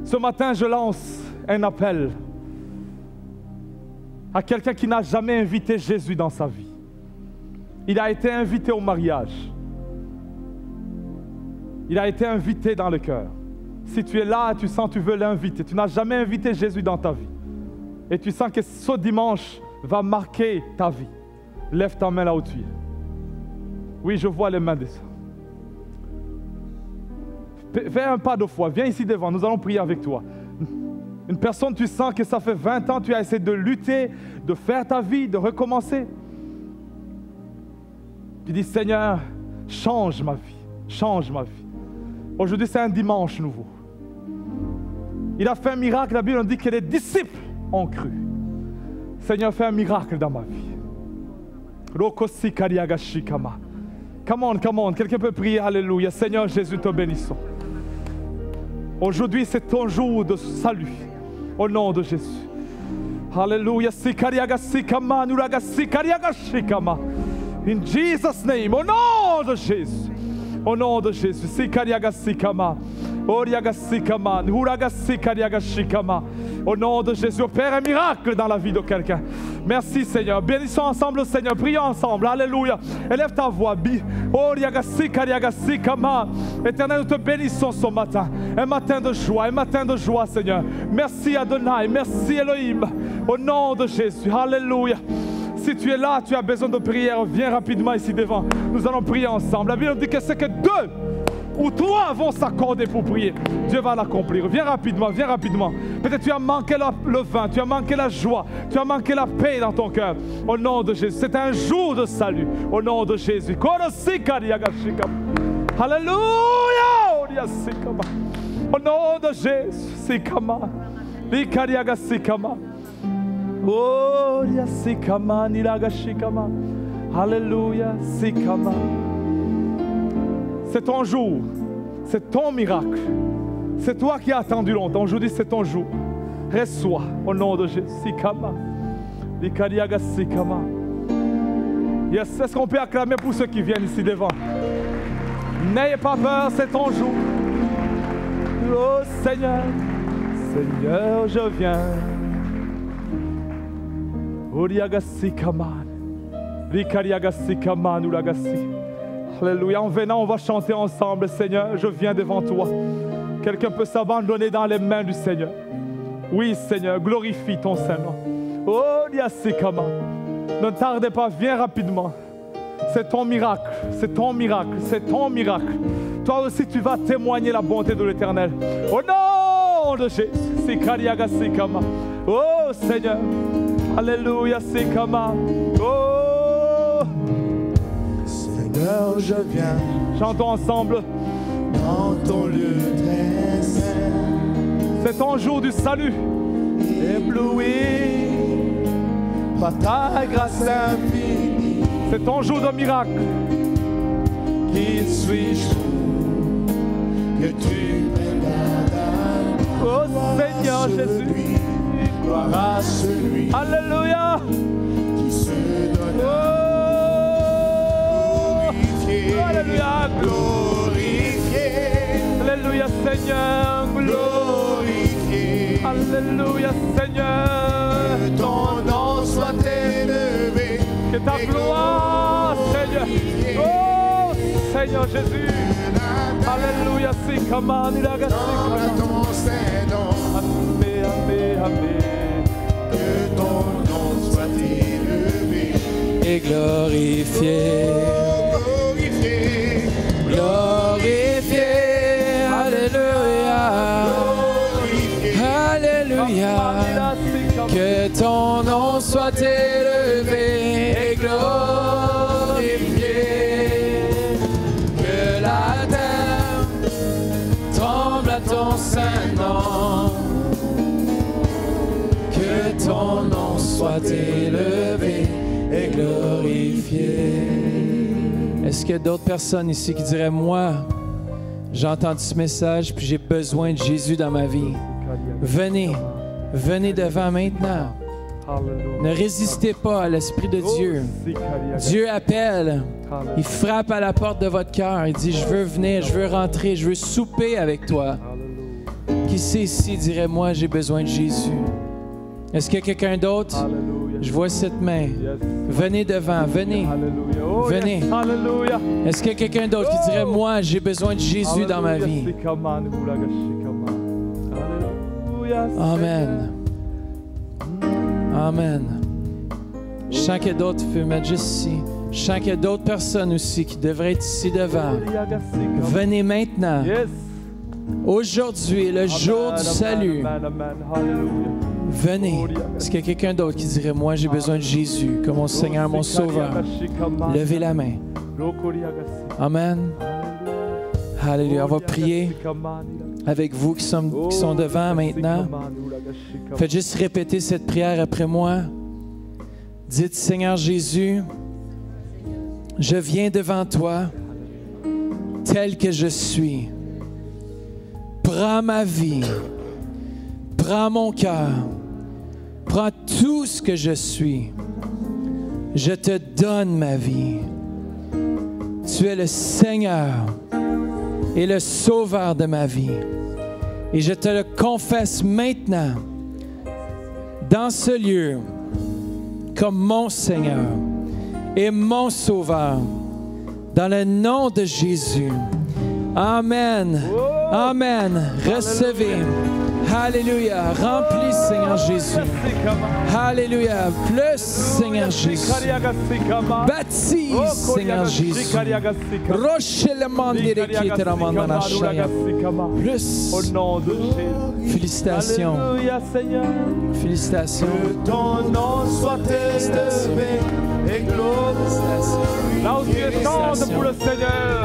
Ce matin, je lance un appel à quelqu'un qui n'a jamais invité Jésus dans sa vie. Il a été invité au mariage. Il a été invité dans le cœur. Si tu es là, tu sens que tu veux l'inviter. Tu n'as jamais invité Jésus dans ta vie. Et tu sens que ce dimanche va marquer ta vie. Lève ta main là où tu es. Oui, je vois les mains des gens. Fais un pas de foi. Viens ici devant. Nous allons prier avec toi. Une personne, tu sens que ça fait 20 ans, tu as essayé de lutter, de faire ta vie, de recommencer. Puis dis, Seigneur, change ma vie, change ma vie. Aujourd'hui, c'est un dimanche nouveau. Il a fait un miracle, la Bible dit que les disciples ont cru. Seigneur, fais un miracle dans ma vie. Come on, come on. Quelqu'un peut prier, alléluia. Seigneur Jésus, te bénissons. Aujourd'hui, c'est ton jour de salut. Au nom de Jésus. Alléluia. In Jesus' name. Au nom de Jésus. Au nom de Jésus. Au nom de Jésus, opère un miracle dans la vie de quelqu'un. Merci Seigneur. Bénissons ensemble le Seigneur. Prions ensemble. Alléluia. Élève ta voix. Éternel, nous te bénissons ce matin. Un matin de joie, Seigneur. Merci Adonai. Merci Elohim. Au nom de Jésus. Alléluia. Si tu es là, tu as besoin de prière, viens rapidement ici devant. Nous allons prier ensemble. La Bible dit que c'est que 2 ou 3 vont s'accorder pour prier. Dieu va l'accomplir. Viens rapidement, viens rapidement. Peut-être tu as manqué le vin, tu as manqué la joie, tu as manqué la paix dans ton cœur. Au nom de Jésus, c'est un jour de salut. Au nom de Jésus. Alléluia. Au nom de Jésus. Oh, yasikama, nilagashikama. Alléluia, sikama. C'est ton jour, c'est ton miracle. C'est toi qui as attendu longtemps. Aujourd'hui, c'est ton jour. Reçois au nom de Jésus. Sikama. Likadiaga sikama. Yes, est-ce qu'on peut acclamer pour ceux qui viennent ici devant? N'ayez pas peur, c'est ton jour. Oh Seigneur, Seigneur, je viens. Alléluia. En venant, on va chanter ensemble. Seigneur, je viens devant toi. Quelqu'un peut s'abandonner dans les mains du Seigneur. Oui, Seigneur, glorifie ton Saint-Nom. Oh, Yasikama. Ne tardez pas, viens rapidement. C'est ton miracle, c'est ton miracle, c'est ton miracle. Toi aussi, tu vas témoigner la bonté de l'Éternel. Au nom de Jésus. Sikama. Oh, Seigneur. Alléluia, Sikama. Oh, Seigneur, je viens chantons ensemble. dans ton lieu très saint. C'est ton jour du salut. Ébloui par ta grâce infinie. C'est ton jour de miracle. Qui suis-je que tu prennes garde? Oh Seigneur Jésus. Gloire à celui Alléluia. qui se donne Oh, glorifié. Alléluia. Glorifié. Alléluia Seigneur. Glorifié. Alléluia Seigneur. Que ton nom soit élevé. Que ta gloire Seigneur. Oh Seigneur Jésus. Alléluia Sikama. Dans ton Saint-Nom. Amen, amen, amen. Que ton nom soit élevé. Et glorifié. Glorifié. Glorifié. Alléluia. Alléluia. Que ton nom soit élevé et glorifié. Que la terre tremble à ton saint nom. Que ton nom soit élevé et glorifié. Est-ce qu'il y a d'autres personnes ici qui diraient, moi, j'ai entendu ce message puis j'ai besoin de Jésus dans ma vie? Venez, venez devant maintenant. Ne résistez pas à l'Esprit de Dieu. Dieu appelle. Il frappe à la porte de votre cœur. Il dit, je veux venir, je veux rentrer, je veux souper avec toi. Qui c'est ici dirait, moi, j'ai besoin de Jésus? Est-ce qu'il y a quelqu'un d'autre? Je vois cette main. Venez devant, venez. Venez. Est-ce qu'il y a quelqu'un d'autre qui dirait, moi, j'ai besoin de Jésus dans ma vie? Amen. Amen. Je sens qu'il y a d'autres, tu peux mettre juste ici. Je sens qu'il y a d'autres personnes aussi qui devraient être ici devant. Venez maintenant. Aujourd'hui, le jour du salut. Venez. Est-ce qu'il y a quelqu'un d'autre qui dirait, moi j'ai besoin de Jésus comme mon Seigneur, mon Sauveur? Levez la main. Amen. Alléluia. On va prier avec vous qui sont devant maintenant. Faites juste répéter cette prière après moi. Dites, Seigneur Jésus, je viens devant toi tel que je suis. Prends ma vie, prends mon cœur, prends tout ce que je suis. Je te donne ma vie. Tu es le Seigneur et le Sauveur de ma vie. Et je te le confesse maintenant, dans ce lieu, comme mon Seigneur et mon Sauveur, dans le nom de Jésus. Amen. Amen. Recevez. Alléluia. Remplis, Seigneur Jésus. Alléluia. Plus, Seigneur Jésus. Baptise, Seigneur Jésus. Plus. Au nom de Jésus. Félicitations. Alléluia, Seigneur. Félicitations. Que ton nom soit élevé et glorifié. Là où tu es, chante pour le Seigneur.